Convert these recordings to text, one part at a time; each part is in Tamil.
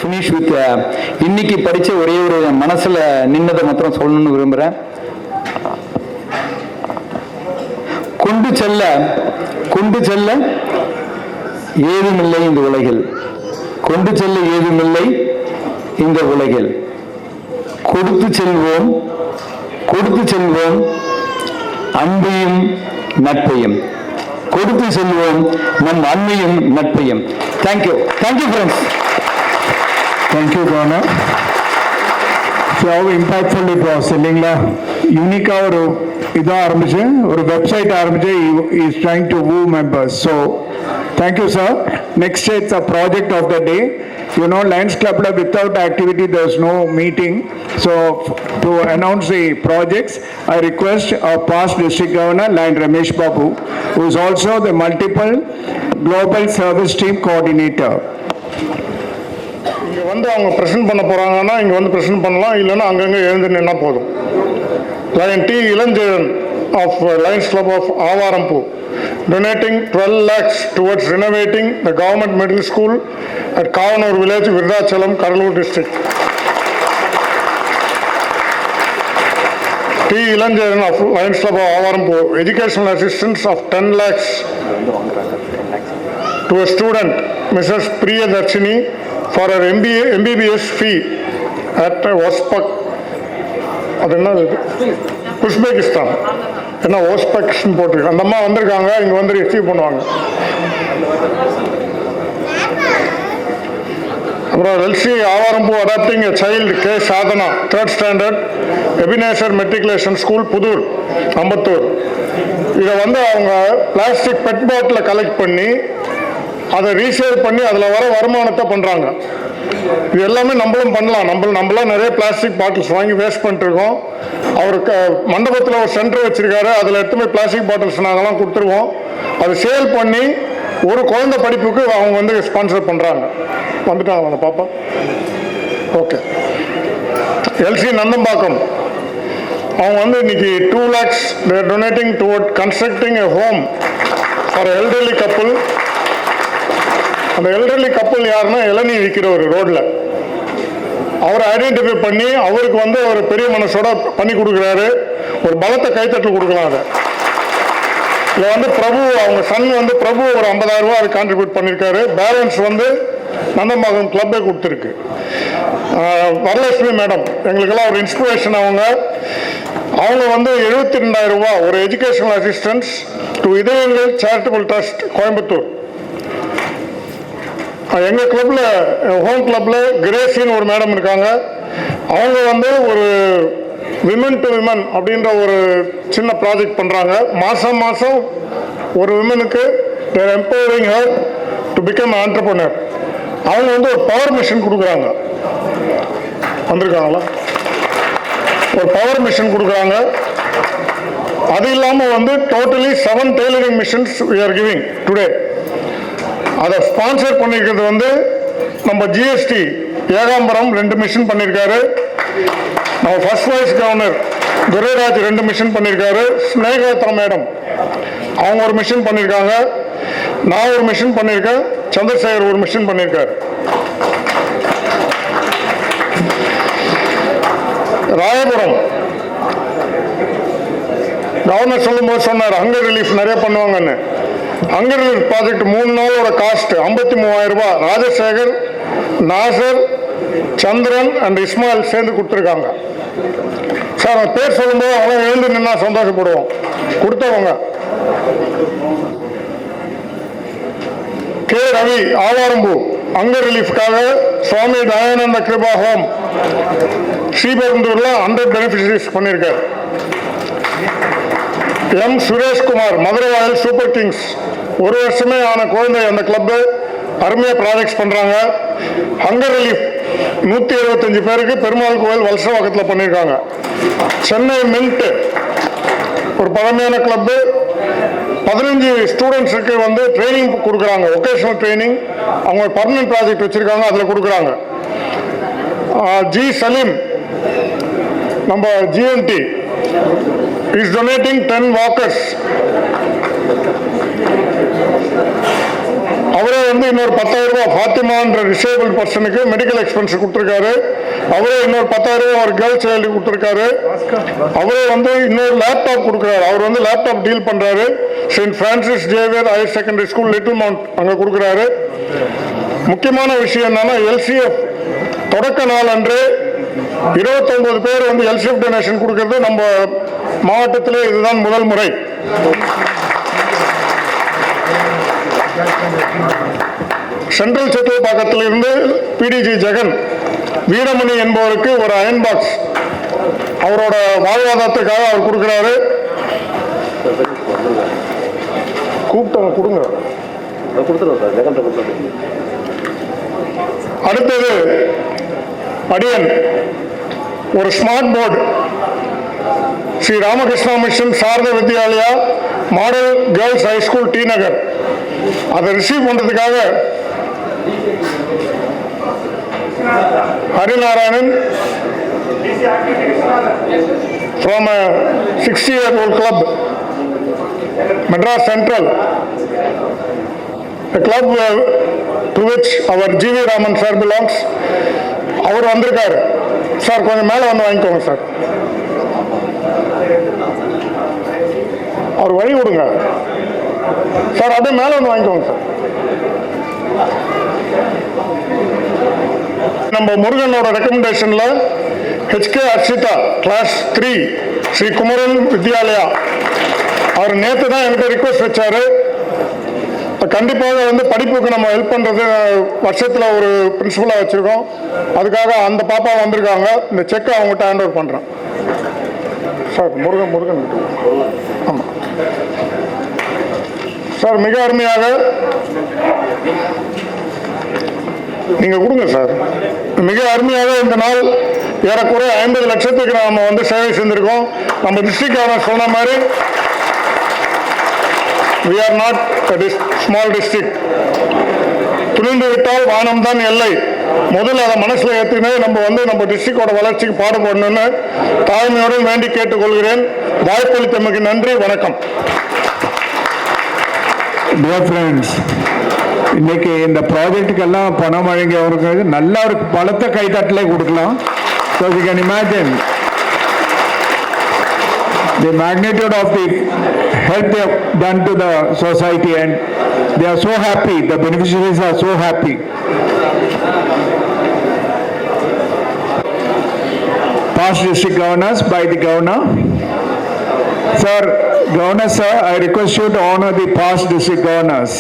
ஃபினிஷ் வித் இன்னைக்கு படித்த ஒரே ஒரு மனசில் நின்னதை மாத்திரம் சொல்லணும்னு விரும்புகிறேன். கொண்டு செல்ல ஏதுமில்லை இந்த உலகில், கொண்டு செல்ல ஏதுமில்லை இந்த உலகில், கொடுத்து செல்வோம் அன்பையும் நட்பையும், கொடுத்து செல்வோம் நம் அன்மையும் நட்பையும். Thank you friends. Thank you Donna. எவ்வளோ இம்பாக்ட்ஃபுல் இப்போ இல்லைங்களா? யூனிக்காக இதாக ஆரம்பிச்சு ஒரு வெப்சைட் ஆரம்பிச்சு is trying to woo members. So thank you sir. Next it's a project of the day. You know, Lions Club without activity there's no meeting. So to announce the projects, I request our past district governor Lion Ramesh Babu, who is also the multiple global service team coordinator. இங்கே வந்து அவங்க ப்ரெசென்ட் பண்ண போகிறாங்கன்னா இங்கே வந்து ப்ரெசென்ட் பண்ணலாம், இல்லைன்னா அங்கங்கே எழுந்து நின்னா போதும். Lion T. Ilanjaran of Lions Club of Avarampu donating 12 lakhs towards renovating the government middle school at Kavanur village, Virudhachalam, Kadalur district. T. Ilanjaran of Lions Club of Avarampu educational assistance of 10 lakhs to a student, Mrs. Priyadarshini, for her MBBS fee at Ospak. அது என்னது? உஸ்பெகிஸ்தான். என்ன ஓஸ்பெக்ஸ்ன்னு போட்டிருக்கு. அந்த அம்மா வந்திருக்காங்க, இங்கே வந்து ரிசீவ் பண்ணுவாங்க. அப்புறம் LC Avarampoo adopting a child K Sadhana, 3rd standard, Ebenezer matriculation school, Pudur, Ambattur. இதை வந்து அவங்க பிளாஸ்டிக் பெட் பாட்டிலை கலெக்ட் பண்ணி அதை ரீசேல் பண்ணி அதில் வர வருமானத்தை பண்ணுறாங்க. இது எல்லாமே நம்மளும் பண்ணலாம். நம்மளாம் நிறைய பிளாஸ்டிக் பாட்டில்ஸ் வாங்கி வேஸ்ட் பண்ணிட்டுருக்கோம். அவருக்கு மண்டபத்தில் ஒரு சென்டர் வச்சுருக்காரு, அதில் எடுத்து போய் பிளாஸ்டிக் பாட்டில்ஸ் நாங்கள்லாம் கொடுத்துருவோம். அதை சேல் பண்ணி ஒரு குழந்தை படிப்புக்கு அவங்க வந்து ஸ்பான்சர் பண்ணுறாங்க. வந்துட்டாங்க அந்த பாப்பா. ஓகே. எல்சி நந்தம்பாக்கம் அவங்க வந்து இன்னைக்கு 2 lakhs they're donating toward constructing a home for elderly couple. அந்த எல்டர்லி கப்பல் யாருன்னா இளநீ விற்கிற ஒரு ரோட்ல அவரை ஐடென்டிஃபை பண்ணி அவருக்கு வந்து ஒரு பெரிய மனசோட பண்ணி கொடுக்குறாரு. ஒரு பலத்தை கைத்தட்டல் கொடுக்கலாம். அதை இதில் வந்து பிரபு அவங்க சன் வந்து பிரபு ஒரு 50,000 ரூபா அது கான்ட்ரிபியூட் பண்ணியிருக்காரு. பேலன்ஸ் வந்து நந்தம்பாக்கம் கிளப்பே கொடுத்துருக்கு. வரலட்சுமி மேடம் எங்களுக்கெல்லாம் ஒரு இன்ஸ்பிரேஷன். அவங்க வந்து 72,000 ரூபா ஒரு எஜுகேஷனல் அசிஸ்டன்ஸ் டு இதயங்கள் சேரிட்டபிள் ட்ரஸ்ட், கோயம்புத்தூர். எங்கள் கிளப்பில் ஹோம் கிளப்பில் கிரேசின்னு ஒரு மேடம் இருக்காங்க. அவங்க வந்து ஒரு விமன் டு விமன் அப்படின்ற ஒரு சின்ன ப்ராஜெக்ட் பண்ணுறாங்க. மாதம் ஒரு விமனுக்கு their empowering her to become entrepreneur. அவங்க வந்து ஒரு பவர் மிஷின் கொடுக்குறாங்க. வந்திருக்காங்களா? ஒரு பவர் மிஷின் கொடுக்குறாங்க. அது இல்லாமல் வந்து totally 7 tailoring machines we are giving today. அதை ஸ்பான்சர் பண்ணியிருக்கிறது வந்து நம்ம ஜிஎஸ்டி ஏகாம்பரம் 2 மிஷின் பண்ணியிருக்காரு. நம்ம first vice governor Durairaj 2 machine பண்ணியிருக்காரு. ஸ்னேகோத்ரா மேடம் அவங்க ஒரு மிஷின் பண்ணியிருக்காங்க. நான் ஒரு மிஷின் பண்ணியிருக்கேன். சந்திரசேகர் ஒரு மிஷின் பண்ணியிருக்காரு. ராயபுரம் கவர்னர் சொல்லும்போது சொன்னார் ஹங்கர் ரிலீஃப் நிறைய பண்ணுவாங்கன்னு. ஹங்கர் ரிலீஃப் ப்ராஜெக்ட் 3 நாளோட காஸ்ட் 53,000 ரூபாய். ராஜசேகர், நாசர், சந்திரன் அண்ட் இஸ்மாயில் சேர்ந்து கொடுத்துருக்காங்க. சார் அந்த பேர் சொல்லும்போது அவங்க எழுந்து நின்னா சந்தோஷப்படுவோம். கொடுத்தவங்க கே ரவி ஆவாரம்பூ ஹங்கர் ரிலீஃப்காக சுவாமி தயானந்த கிருபா ஹோம் ஸ்ரீபெரும்புதூர்ல 100 பெனிஃபிஷரிஸ் பண்ணியிருக்காரு. M Sureshkumar Madurai Royal super Kings 1 வருஷமே ஆன குழந்தை அந்த கிளப்பு அருமையாக ப்ராஜெக்ட்ஸ் பண்ணுறாங்க. ஹங்கர் ரிலீஃப் 175 பேருக்கு பெருமாள் கோவில் வலசவாக்கத்தில் பண்ணியிருக்காங்க. சென்னை மின்ட் ஒரு பழமையான கிளப்பு 15 ஸ்டூடெண்ட்ஸுக்கு வந்து ட்ரைனிங் கொடுக்குறாங்க. ஒகேஷனல் ட்ரைனிங் அவங்க பர்மனன்ட் ப்ராஜெக்ட் வச்சுருக்காங்க, அதில் கொடுக்குறாங்க. ஜி சலீம் நம்ம ஜிஎன்டி is donating 10 walkers. அவரே வந்து இன்னொரு 10,000 ரூபாய் ஃபாத்திமான்ற டிசேபிள் பர்சனுக்கு மெடிக்கல் எக்ஸ்பென்ஸ் கொடுத்துருக்காரு. அவரே இன்னொரு 10,000 ரூபாய் ஒரு கேர்ள்ஸ் சைல்டு கொடுத்துருக்காரு. அவரே வந்து இன்னொரு லேப்டாப் கொடுக்குறாரு. அவர் வந்து லேப்டாப் டீல் பண்றாரு. Saint Francis Xavier higher secondary school Little Mount அங்க கொடுக்குறாரு. முக்கியமான விஷயம் என்னன்னா எல்சிஎஃப் தொடக்க நாள் அன்று 29 பேர் வந்து எல்சிஎஃப் டொனேஷன் கொடுக்கிறது நம்ம மாவட்டத்திலே இதுதான் முதல் முறை. சென்ட்ரல் செட்டில் பக்கத்தில் இருந்து பிடிஜி ஜெகன் வீரமணி என்பவருக்கு ஒரு அயன் பாக்ஸ் அவரோட வாழ்வாதாரத்துக்காக அவர் கொடுக்கிறாரு. கூப்பிட்டு கொடுங்க. அடுத்தது அடியன் ஒரு smart board Sri Ramakrishna mission Sarada Vidyalaya model girls high school T Nagar அதை ரிசீவ் பண்றதுக்காக Harinarayanan from a 60-year-old club Madras Central, a club to which our GV Raman sir belongs. அவர் வந்திருக்காரு சார், கொஞ்சம் மேலே வந்து வாங்கிக்கோங்க சார். அவர் வழி விடுங்க சார், அப்படியே மேலே வந்து வாங்கிக்கோங்க சார். நம்ம முருகனோட ரெக்கமெண்டேஷன்ல HK அர்ஷிதா கிளாஸ் 3 ஸ்ரீ குமரன் வித்யாலயா அவர் நேற்று தான் என்கிட்ட ரிக்வெஸ்ட் வச்சாரு. கண்டிப்பாக வந்து படிப்புக்கு நம்ம ஹெல்ப் பண்ணுறது வருஷத்தில் ஒரு பிரின்சிபலாக வச்சுருக்கோம். அதுக்காக அந்த பாப்பா வந்திருக்காங்க. இந்த செக்கை அவங்ககிட்ட ஹேண்ட் ஓவர் பண்ணுறேன் சார். முருகன் ஆமாம் சார், மிக அருமையாக நீங்கள் கொடுங்க சார். மிக அருமையாக இந்த நாள் ஏறக்குறைய 50 லட்சத்துக்கு நாம் வந்து சேவை செஞ்சுருக்கோம். நம்ம டிஸ்ட்ரிக்ட் கவர்னர் சொன்ன மாதிரி we are not a small district. துணிந்து விட்டால் வானம் தான் எல்லை. முதல்ல அதை மனசுல ஏற்றினே நம்ம டிஸ்ட்ரிக்டோட வளர்ச்சிக்கு பாடுபடணும்னு தாழ்மையோடு வேண்டி கேட்டுக்கொள்கிறேன். வாய்ப்பளித்தமைக்கு நன்றி, வணக்கம். Dear friends, இன்னைக்கு இந்த ப்ராஜெக்டுக்கெல்லாம் பணம் வழங்கியவருக்கு நல்ல ஒரு பலத்த கைத்தட்டலை கொடுக்கலாம். So we can imagine the magnitude of the help they have done to the society, and they are so happy, the beneficiaries are so happy. Past district governors by the governor. Sir, Governor sir, I request you to honor the past district governors.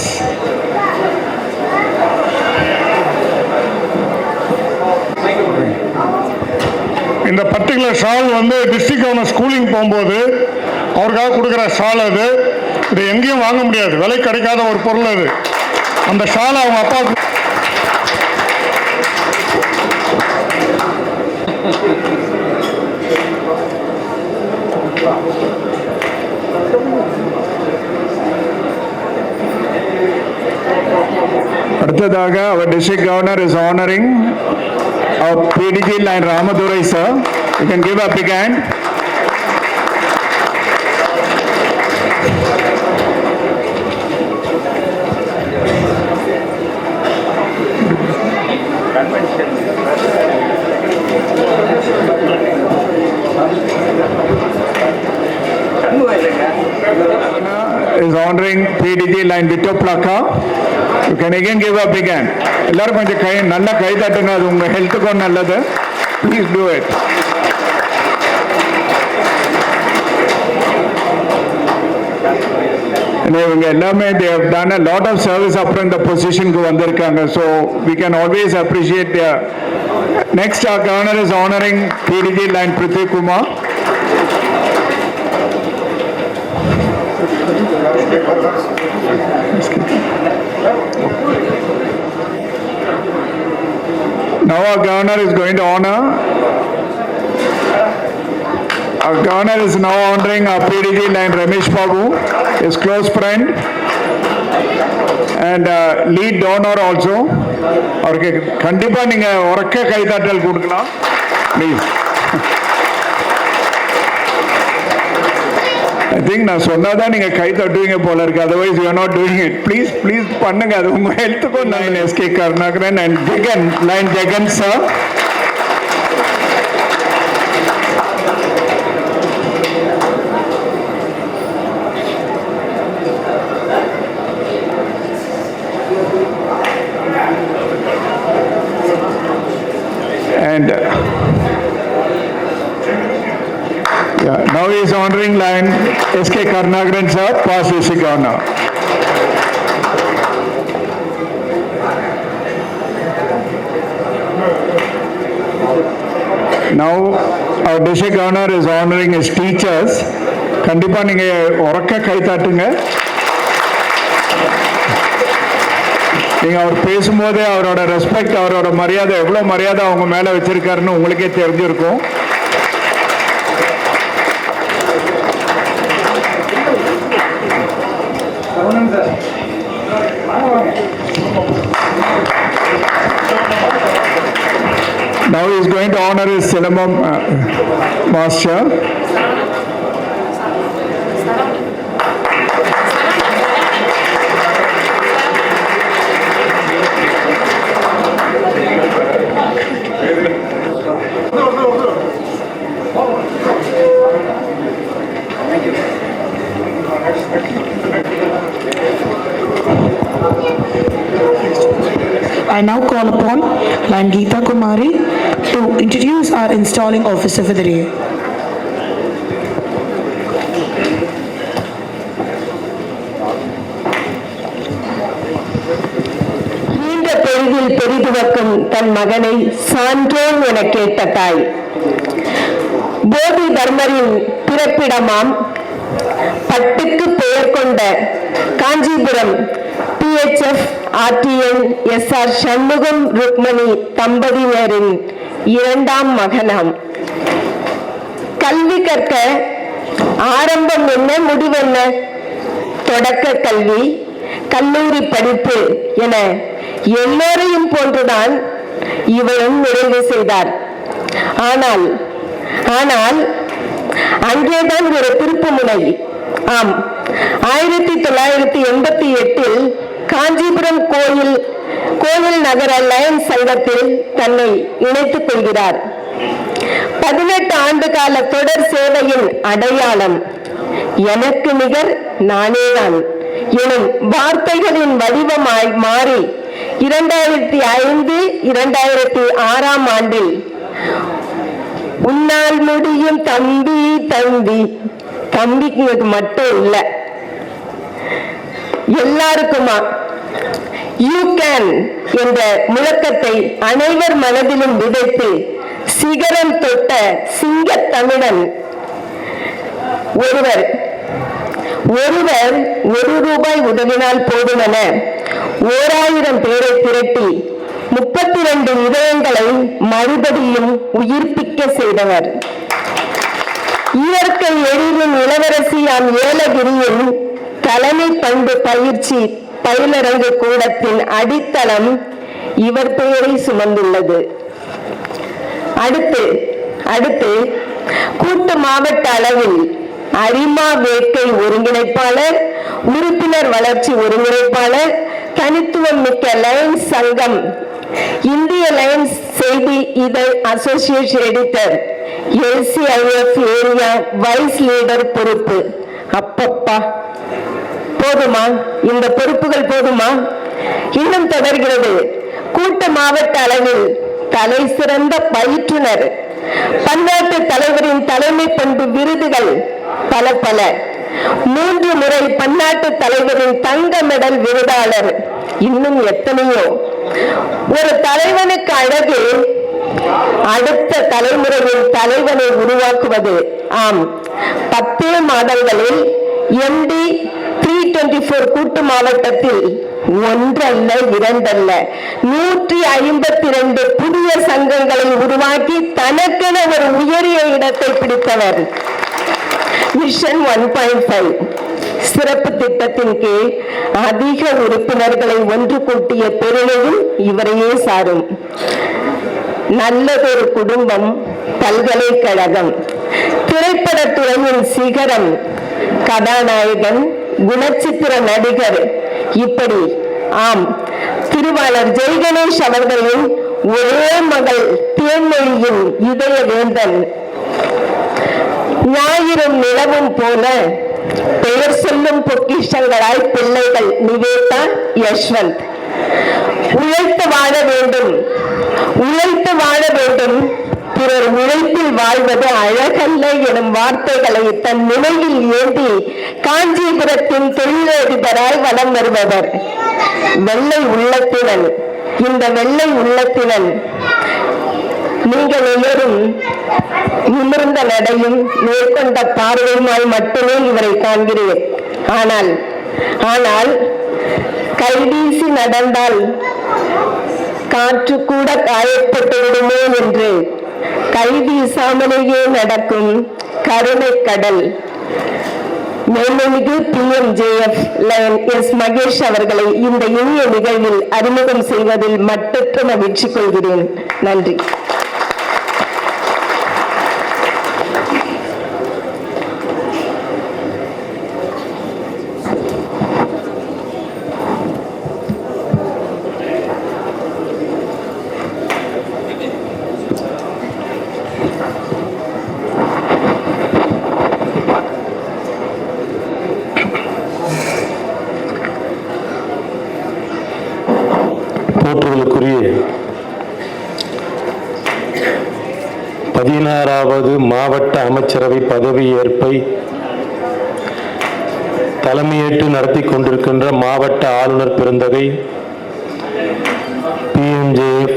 இந்த பர்டிகுலர் ஷால் வந்து டிஸ்ட்ரிக்ட் கவர்னர் ஸ்கூலிங் போகும்போது அவருக்காக கொடுக்குற ஷால் அது. இது எங்கேயும் வாங்க முடியாது, விலை கிடைக்காத ஒரு பொருள் அது. அந்த ஷால் அவங்க அப்பா அடுத்ததாக our district governor is honoring our PDG line Ramadurai sir. You can give a big hand. Is honoring PDG line Vittu Plaka. You can again give a big hand. எல்லாரும் கொஞ்சம் நல்ல கை தட்டுங்க, அது உங்க ஹெல்த்துக்கும் நல்லது. Please do it. இவங்க எல்லாமே they have done a lot of service அப்புறம் இந்த பொசிஷனுக்கு வந்திருக்காங்க. So we can always appreciate their. Next our governor is honoring PDG line Prithvi Kumar. Now our governor is going to honor. Our governor is now honoring our PDG line Ramesh Babu, his close friend and lead donor also. அவருக்கு கண்டிப்பா நீங்க உரக்க கைதட்டல் கொடுக்கலாம் ப்ளீஸ். I think நான் சொன்னாதான் நீங்க கை தட்டுவீங்க போல இருக்கு. Otherwise you are not doing it. Please பண்ணுங்க. அது உங்க ஹெல்த்துக்கும். Line SK Karunakaran and Jagan, line Jagan sir. And now he is honoring line SK Karnagaran sir, pass this honor. Now our district honor is honoring his teachers. கண்டிப்பா நீங்க உரக்க கை தட்டுங்க. நீங்க அவர் பேசும்போதே அவரோட ரெஸ்பெக்ட், அவரோட மரியாதை, எவ்வளவு மரியாதை அவங்க மேல வச்சிருக்காருன்னு உங்களுக்கே தெரிஞ்சிருக்கும். Now he is going to honor his Silambam master. I now call upon Line Geeta Kumari to introduce our installing officer for the day. நீண்ட பொழுதில் பெரிதுவக்கும் தன் மகனை சான்றோன் என கேட்ட தாய். போதி தர்மரின் பிறப்பிடமாம் பட்டுக்கு பெயர் கொண்ட Kanchipuram PHF RTN SR Shanmugam Rukmani தம்பதியினரின் இரண்டாம் மகனாம். கல்வி கற்க ஆரம்பம் என்ன, முடிவென்ன? தொடக்க கல்வி, கல்லூரி படிப்பு என எல்லோரையும் போன்றுதான் இவரும் நிறைவு செய்தார். ஆனால் அங்கேதான் ஒரு திருப்புமுனை. ஆம், 1988 காஞ்சிபுரம் கோயில் நகர லயன்ஸ் சங்கத்தில் தன்னை இணைத்துக் கொள்கிறார். 18 ஆண்டு கால தொடர் சேவையின் அடையாளம் எனக்கு நிகர் நானேதான் எனும் வார்த்தைகளின் வடிவமாய் மாறி 2005-2006 ஆண்டில் உன்னால் முடியும் தம்பி தம்பி, தம்பிக்கு மட்டும் இல்ல எல்லாருக்குமா, யூ கேன் என்ற முழக்கத்தை அனைவர் மனதிலும் விதைத்து சிகரம் தொட்ட சிங்க தமிழன் ஒருவர் ₹1 உதவினால் போதுமென 1000 பேரை திரட்டி 32 இதயங்களை மறுபடியும் உயிர்ப்பிக்க செய்தவர். இயற்கை எழிலின் இளவரசியாம் ஏலகிரியின் தலைமை பண்பு பயிற்சி பயிலரங்கு கூடத்தின் அடித்தளம் இவர் பெயரை சுமந்துள்ளது. அடுத்து கூட்டு மாவட்ட அளவில் அரிமா வேட்கை ஒருங்கிணைப்பாளர், உறுப்பினர் வளர்ச்சி ஒருங்கிணைப்பாளர், தனித்துவம் மிக்க லயன்ஸ் சங்கம், இந்திய லயன்ஸ் செய்தி இதழ் association editor, LCIF area vice leader பொறுப்பு. அப்பப்பா, போதுமா? இந்த பொறுப்புகள் போதுமா? இன்னும் தொடர்கிறது. கூட்ட மாவட்ட அளவில் தலை சிறந்த பயிற்றுனர், பன்னாட்டு தலைவரின் தலைமை பண்பு விருதுகள் பல 3 முறை பன்னாட்டு தலைவரின் தங்க மெடல் விருதாளர், இன்னும் எத்தனையோ. ஒரு தலைவனுக்கு அழகு அடுத்த தலைமுறையின் தலைவனை உருவாக்குவது. ஆம், 10 மாதங்களில் MD 324 கூட்டு மாவட்டத்தில் 1 அல்ல 2 அல்ல 152 புதிய சங்கங்களை உருவாக்கி தனக்கென ஒரு உயரிய இடத்தை பிடித்தவர். மிஷன் 1.5 சிறப்பு திட்டத்தின் கீழ் அதிக உறுப்பினர்களை ஒன்று கூட்டிய பெருமையும் இவரையே சாரும். நல்லதொரு குடும்பம், பல்கலைக்கழகம், திரைப்படத்துறையின் சிகரம், கதாநாயகன், குணச்சித்திர நடிகர், இப்படி ஆம், திருவாளர் ஜெய் கணேஷ் அவர்களின் ஒரே மகள் தேன்மொழியின் இதய வேந்தன். ஞாயிறும் நிலவும் போல பெயர் சொல்லும் பொக்கிஷங்களாய் பிள்ளைகள் நிவேதா, யஷ்வந்த். உழைத்து வாழ வேண்டும், உழைத்து வாழ வேண்டும், பிறர் உழைப்பில் வாழ்வது அழகல்ல எனும் வார்த்தைகளை தன் நினைவில் ஏந்தி காஞ்சிபுரத்தின் தொழிலதிபராய் வலம் வருபவர். வெள்ளை உள்ளத்தினன். இந்த வெள்ளை உள்ளத்தினன் நீங்கள் எல்லோரும் நிமிர்ந்த நடையும் மேற்கொண்ட பார்வையுமாய் மட்டுமே இவரை காண்கிறேன். ஆனால் கைவீசி நடந்தால் காற்று கூட காயப்பட்டு விடுமோ என்று கைவீசாமலேயே நடக்கும் கருணை கடல் மேன்மிகு PMJF லயன் எஸ். மகேஷ் அவர்களை இந்த இனிய நிகழ்வில் அறிமுகம் செய்வதில் மட்டற்ற மகிழ்ச்சி கொள்கிறேன். நன்றி. போற்றுதலுக்குரிய 16வது மாவட்ட அமைச்சரவை பதவியேற்பை தலைமையேற்று நடத்தி கொண்டிருக்கின்ற மாவட்ட ஆளுநர் பெருந்தகை PMJF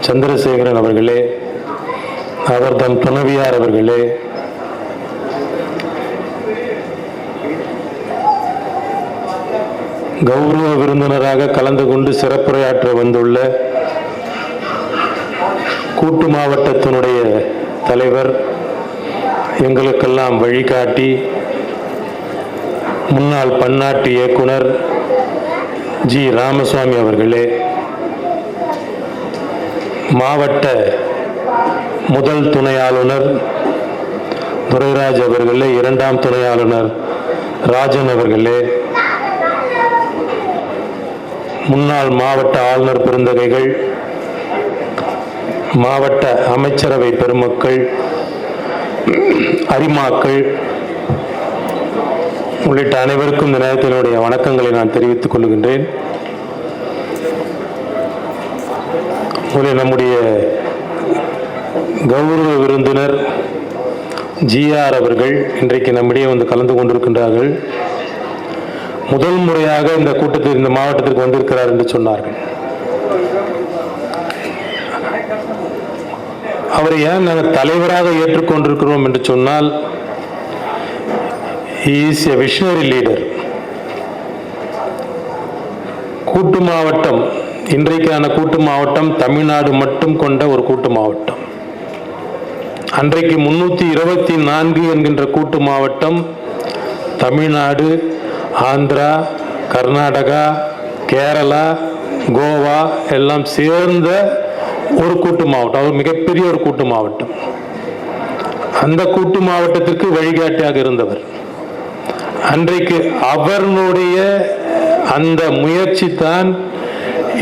சந்திரசேகரன் அவர்களே, அவர் தம் துணைவியார் அவர்களே, கௌரவ விருந்தினராக கலந்து கொண்டு சிறப்புரையாற்ற வந்துள்ள கூட்டு மாவட்டத்தினுடைய தலைவர், எங்களுக்கெல்லாம் வழிகாட்டி முன்னாள் பன்னாட்டு இயக்குனர் ஜி. ராமசுவாமி அவர்களே, மாவட்ட முதல் துணை ஆளுநர் துரைராஜ் அவர்களே, இரண்டாம் துணை ஆளுநர் ராஜன் அவர்களே, முன்னாள் மாவட்ட ஆளுநர் பெருந்தகைகள், மாவட்ட அமைச்சரவை பெருமக்கள், அரிமாக்கள் உள்ளிட்ட அனைவருக்கும் இந்த நேரத்தினுடைய வணக்கங்களை நான் தெரிவித்துக் கொள்கின்றேன். நம்முடைய கௌரவ விருந்தினர் GR அவர்கள் இன்றைக்கு நம்மிடையே வந்து கலந்து கொண்டிருக்கின்றார்கள். முதல் முறையாக இந்த கூட்டத்தில் இந்த மாவட்டத்திற்கு வந்திருக்கிறார் என்று சொன்னார்கள். அவரை ஏன் நாங்கள் தலைவராக ஏற்றுக்கொண்டிருக்கிறோம் என்று சொன்னால், he is a visionary leader. கூட்டு மாவட்டம், இன்றைக்கான கூட்டு மாவட்டம் தமிழ்நாடு மட்டும் கொண்ட ஒரு கூட்டு மாவட்டம். அன்றைக்கு 324 என்கின்ற கூட்டு மாவட்டம் தமிழ்நாடு, ஆந்திரா, கர்நாடகா, கேரளா, கோவா எல்லாம் சேர்ந்த ஒரு கூட்டு மாவட்டம். அது மிகப்பெரிய ஒரு கூட்டு மாவட்டம். அந்த கூட்டு மாவட்டத்திற்கு வழிகாட்டியாக இருந்தவர். அன்றைக்கு அவர்களுடைய அந்த முயற்சி தான்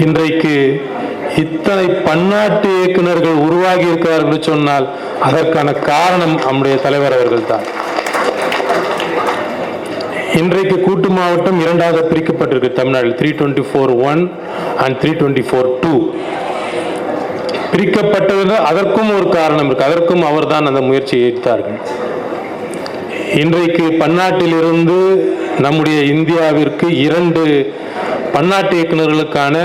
இன்றைக்கு இத்தனை பன்னாட்டு இயக்குநர்கள் உருவாகி இருக்கிறார்கள் என்று சொன்னால் அதற்கான காரணம் நம்முடைய தலைவர் அவர்கள் தான். இன்றைக்கு கூட்டு மாவட்டம் இரண்டாக பிரிக்கப்பட்டிருக்கு தமிழ்நாட்டில். 324(1) and 324(2) பிரிக்கப்பட்டது. அதற்கும் ஒரு காரணம் இருக்கு. அதற்கும் அவர்தான் அந்த முயற்சியை எடுத்தார்கள். இன்றைக்கு பன்னாட்டிலிருந்து நம்முடைய இந்தியாவிற்கு 2 பன்னாட்டு இயக்குநர்களுக்கான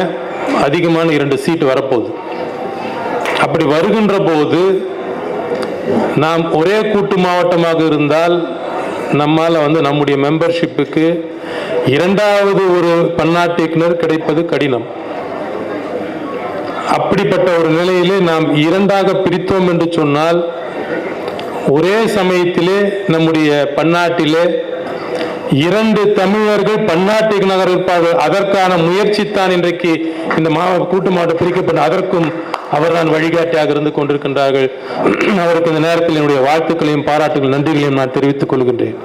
அதிகமான 2 சீட் வரப்போகுது. அப்படி வருகின்ற போது நாம் ஒரே கூட்டு மாவட்டமாக இருந்தால் நம்மால் நம்முடைய மெம்பர்ஷிப்புக்கு 2வது ஒரு பன்னாட்டு இயக்குனர் கிடைப்பது கடினம். அப்படிப்பட்ட ஒரு நிலையிலே நாம் 2ஆக பிரித்தோம் என்று சொன்னால் ஒரே சமயத்திலே நம்முடைய பன்னாட்டிலே 2 தமிழர்கள் பன்னாட்டு இயக்குநர்கள் இருப்பார்கள். அதற்கான முயற்சி தான் இன்றைக்கு இந்த கூட்டு மாவட்டம் பிரிக்கப்பட்ட. அதற்கும் அவர்தான் வழிகாட்டியாக இருந்து கொண்டிருக்கின்றார்கள். அவருக்கு இந்த நேரத்தில் என்னுடைய வாழ்த்துக்களையும் பாராட்டுகள் நன்றிகளையும் நான் தெரிவித்துக் கொள்கின்றேன்.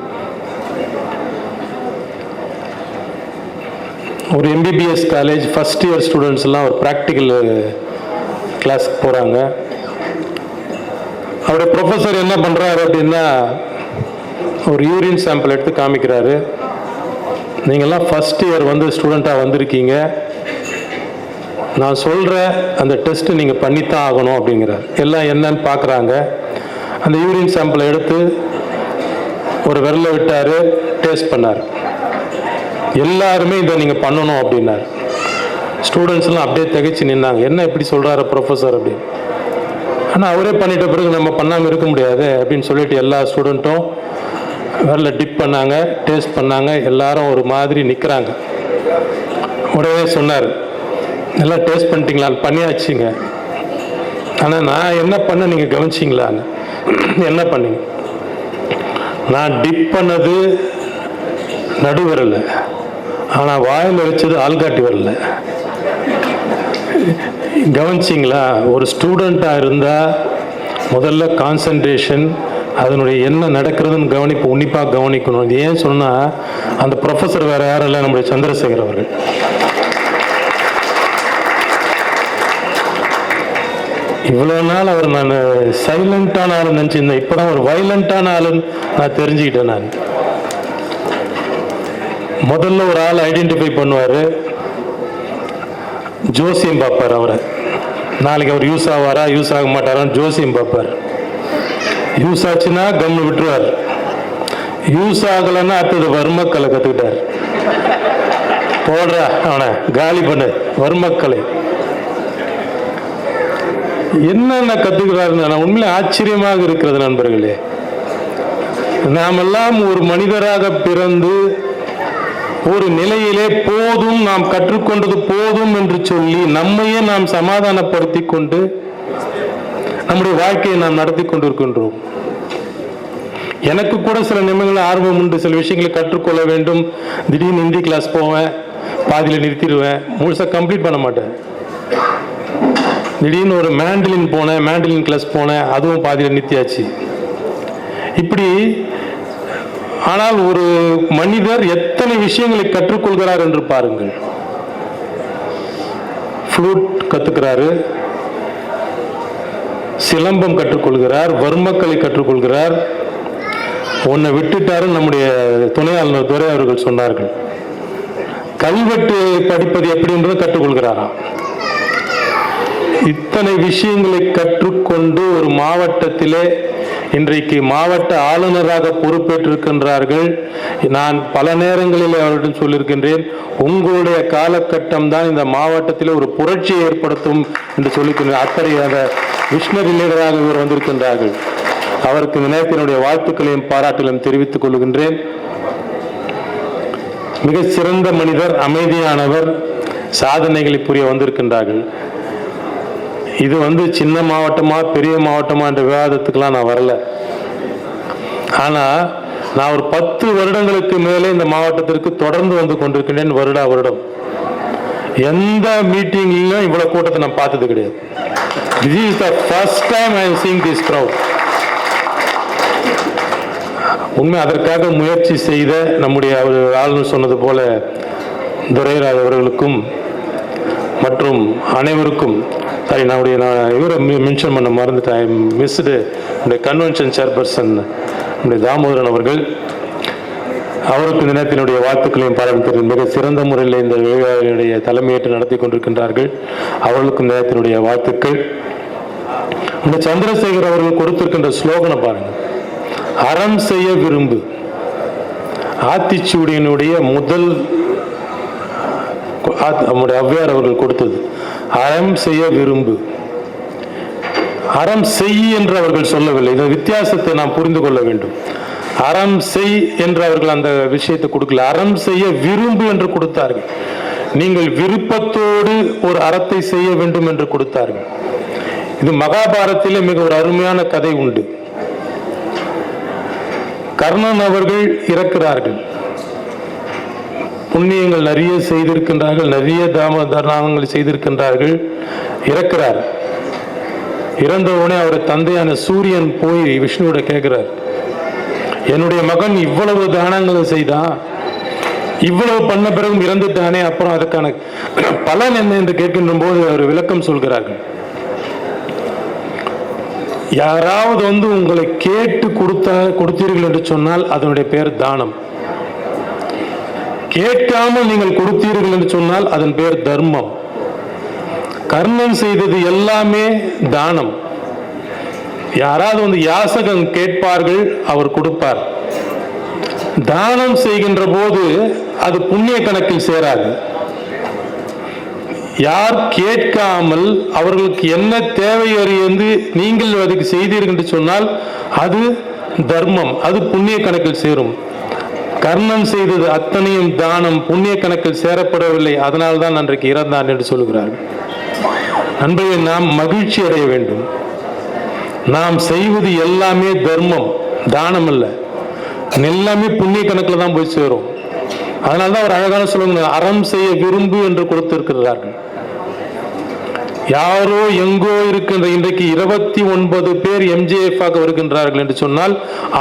ஒரு MBBS college first year students எல்லாம் ஒரு ப்ராக்டிக்கல் கிளாஸுக்கு போகிறாங்க. அவருடைய ப்ரொஃபஸர் என்ன பண்ணுறாரு அப்படின்னா ஒரு யூரின் சாம்பிள் எடுத்து காமிக்கிறாரு. நீங்கள்லாம் ஃபஸ்ட் இயர் வந்து ஸ்டூடெண்ட்டாக வந்திருக்கீங்க, நான் சொல்கிற அந்த டெஸ்ட்டு நீங்கள் பண்ணித்தான் ஆகணும் அப்படிங்கிறார். எல்லாம் என்னன்னு பார்க்குறாங்க. அந்த யூரின் சாம்பிளை எடுத்து ஒரு விரலை விட்டார், டேஸ்ட் பண்ணார். எல்லாருமே இதை நீங்கள் பண்ணணும் அப்படின்னார். ஸ்டூடெண்ட்ஸ்லாம் அப்படியே திகைச்சு நின்னாங்க. என்ன இப்படி சொல்கிறாரு ப்ரொஃபஸர் அப்படின்னு. ஆனால் அவரே பண்ணிட்ட பிறகு நம்ம பண்ணாமல் இருக்க முடியாது அப்படின்னு சொல்லிட்டு எல்லா ஸ்டூடெண்ட்டும் விரல டிப் பண்ணாங்க, டேஸ்ட் பண்ணாங்க. எல்லாரும் ஒரு மாதிரி நிற்கிறாங்க. உடனே சொன்னார், எல்லாம் டேஸ்ட் பண்ணிட்டீங்களான்னு. பண்ணியாச்சுங்க, ஆனால் நான் என்ன பண்ண நீங்கள் கவனிச்சிங்களான்னு. என்ன பண்ணீங்க? நான் டிப் பண்ணது நடுவிரல், ஆனால் வாயில் வச்சது ஆள்காட்டி வரல. கவனிச்சிங்களா? ஒரு ஸ்டூடெண்ட்டாக இருந்தால் முதல்ல கான்சன்ட்ரேஷன், அதனுடைய என்ன நடக்கிறதுன்னு உன்னிப்பாக கவனிக்கணும். இது ஏன் சொன்னால் அந்த ப்ரொஃபஸர் வேறு யாரும் இல்லை, நம்முடைய சந்திரசேகர் அவர்கள். இவ்வளோ நாள் அவர் நான் சைலண்டான ஆளுன்னு நினச்சிருந்தேன். இப்போ தான் ஒரு வைலண்டான ஆளுன்னு நான் தெரிஞ்சுக்கிட்டேன். நான் முதல்ல ஒரு ஆள் ஐடென்டிஃபை பண்ணுவார், ஜோசியம் பார்ப்பார். அவரை நாளைக்கு அவர் யூஸ் ஆவாரா யூஸ் ஆக மாட்டாரான்னு ஜோசியம் பார்ப்பார். யூஸ் ஆச்சுன்னா கம்மு விட்டுருவார், யூஸ் ஆகலைன்னா அடுத்தது வர்மக்கலை கற்றுக்கிட்டார். போடுறா அவனை காலி பண்ணு, வர்மக்கலை என்னென்ன கற்றுக்கிறாருன்னு நான் உண்மையிலே ஆச்சரியமாக இருக்கிறது நண்பர்களே. நாமெல்லாம் ஒரு மனிதராக பிறந்து ஒரு நிலையிலே போதும், நாம் கற்றுக்கொண்டது போதும் என்று சொல்லி நம்மையே நாம் சமாதானப்படுத்தி கொண்டு நம்முடைய வாழ்க்கையை நாம் நடத்தி கொண்டிருக்கின்றோம். எனக்கு கூட சில நிமிடங்கள் ஆர்வம் உண்டு, சில விஷயங்களை கற்றுக்கொள்ள வேண்டும். திடீர்னு ஹிந்தி கிளாஸ் போவேன், பாதியில் நிறுத்திடுவேன், முழுசாக கம்ப்ளீட் பண்ண மாட்டேன். திடீர்னு ஒரு மேண்டலின் போனேன், மேண்டலின் கிளாஸ் போனேன், அதுவும் பாதியில் நிறுத்தியாச்சு. இப்படி ஆனால் ஒரு மனிதர் எத்தனை விஷயங்களை கற்றுக்கொள்கிறார் என்று பாருங்கள். ஃப்ளூட் கற்றுக்கிறாரு, சிலம்பம் கற்றுக்கொள்கிறார், வர்மக்கலை கற்றுக்கொள்கிறார். உன்னை விட்டுட்டாரு நம்முடைய துணை ஆளுநர் துரை அவர்கள் சொன்னார்கள். கல்வெட்டு படிப்பது எப்படின்றது கற்றுக்கொள்கிறாராம். இத்தனை விஷயங்களை கற்றுக்கொண்டு ஒரு மாவட்டத்திலே இன்றைக்கு மாவட்ட ஆளுநராக பொறுப்பேற்றிருக்கின்றார்கள். நான் பல நேரங்களில் அவரிடம் சொல்லியிருக்கின்றேன், உங்களுடைய காலகட்டம் தான் இந்த மாவட்டத்தில் ஒரு புரட்சியை ஏற்படுத்தும் என்று சொல்லியிருக்கின்றேன். அத்தகைய விஷ்ணரி லீடராக இவர் வந்திருக்கின்றார்கள். அவருக்கு இந்த நேரத்தினுடைய வாழ்த்துக்களையும் பாராட்டுகளையும் தெரிவித்துக் கொள்கின்றேன். மிக சிறந்த மனிதர், அமைதியானவர், சாதனைகளை புரிய வந்திருக்கின்றார்கள். இது சின்ன மாவட்டமா பெரிய மாவட்டமா என்ற விவாதத்துக்கெல்லாம் நான் வரல. ஆனால் நான் ஒரு 10 வருடங்களுக்கு மேலே இந்த மாவட்டத்திற்கு தொடர்ந்து வந்து கொண்டிருக்கின்றேன். வருடம் எந்த மீட்டிங்லையும் இவ்வளவு கூட்டத்தை நான் பார்த்தது கிடையாது. This is the first time I am seeing this crowd. உண்மை அதற்காக முயற்சி செய்த நம்முடைய ஆளுநர் சொன்னது போல துரைராஜ் அவர்களுக்கும் மற்றும் அனைவருக்கும், நான் இவரை மென்ஷன் பண்ண மறந்துட்டேன், மிஸ்டு கன்வென்ஷன் சேர்பர்சன் தாமோதரன் அவர்கள், அவருக்கு இந்த நேரத்தினுடைய வாழ்த்துக்களையும் பாராட்டு. மிக சிறந்த முறையில் இந்த விழாவினுடைய தலைமையேற்று நடத்தி கொண்டிருக்கின்றார்கள். அவர்களுக்கும் இந்த நேரத்தினுடைய வாழ்த்துக்கள். இந்த சந்திரசேகர் அவர்கள் கொடுத்திருக்கின்ற ஸ்லோகனை பாருங்க, அறம் செய்ய விரும்பு. ஆத்திச்சூடியினுடைய முதல் நம்முடைய ஔவையார் அவர்கள் கொடுத்தது, அறம் செய்ய விரும்பு. அறம் செய் என்று அவர்கள் சொல்லவில்லை. இந்த வித்தியாசத்தை நாம் புரிந்து கொள்ள வேண்டும். அறம் செய் என்று அவர்கள் அந்த விஷயத்தை கொடுக்கல, அறம் செய்ய விரும்பு என்று கொடுத்தார்கள். நீங்கள் விருப்பத்தோடு ஒரு அறத்தை செய்ய வேண்டும் என்று கொடுத்தார்கள். இது மகாபாரதத்திலே மிக ஒரு அருமையான கதை உண்டு. கர்ணன் அவர்கள் இறக்கிறார்கள், புண்ணியங்கள் நிறைய செய்திருக்கின்றார்கள், நிறைய தானங்கள் செய்திருக்கின்றார்கள், இறக்கிறார். இறந்தவுடனே அவருடைய தந்தையான சூரியன் போய் விஷ்ணுவோட கேட்கிறார், என்னுடைய மகன் இவ்வளவு தானங்களை செய்தான், இவ்வளவு பண்ண பிறகும் இறந்துட்டானே, அப்புறம் அதுக்கான பலன் என்ன என்று கேட்கின்ற போது ஒரு விளக்கம் சொல்கிறார்கள். யாராவது உங்களை கேட்டு கொடுத்தீர்கள் என்று சொன்னால் அதனுடைய பெயர் தானம். கேட்காமல் நீங்கள் கொடுத்தீர்கள் என்று சொன்னால் அதன் பெயர் தர்மம். கர்ணன் செய்தது எல்லாமே தானம். யாராவது யாசகம் கேட்பார்கள், அவர் கொடுப்பார். தானம் செய்கின்ற போது அது புண்ணிய கணக்கில் சேராது. யார் கேட்காமல் அவர்களுக்கு என்ன தேவை அறிந்து நீங்கள் அதுக்கு செய்தீர்கள் என்று சொன்னால் அது தர்மம், அது புண்ணிய கணக்கில் சேரும். கர்ணன் செய்தது அத்தனையும் தானம், புண்ணிய கணக்கில் சேரப்படவில்லை. அதனால்தான் அன்றைக்கு இறந்தான் என்று சொல்கிறார்கள். நண்பர்களே, நாம் மகிழ்ச்சி அடைய வேண்டும். நாம் செய்வது எல்லாமே தர்மம், தானம் அல்ல. எல்லாமே புண்ணிய கணக்கில் தான் போய் சேரும். அதனால்தான் ஒரு அழகான சொல்லுங்க, அறம் செய்ய விரும்பு என்று கொடுத்திருக்கிறார்கள். யாரோ எங்கோ இருக்கின்ற இன்றைக்கு 29 பேர் MJF ஆக வருகின்றார்கள் என்று சொன்னால்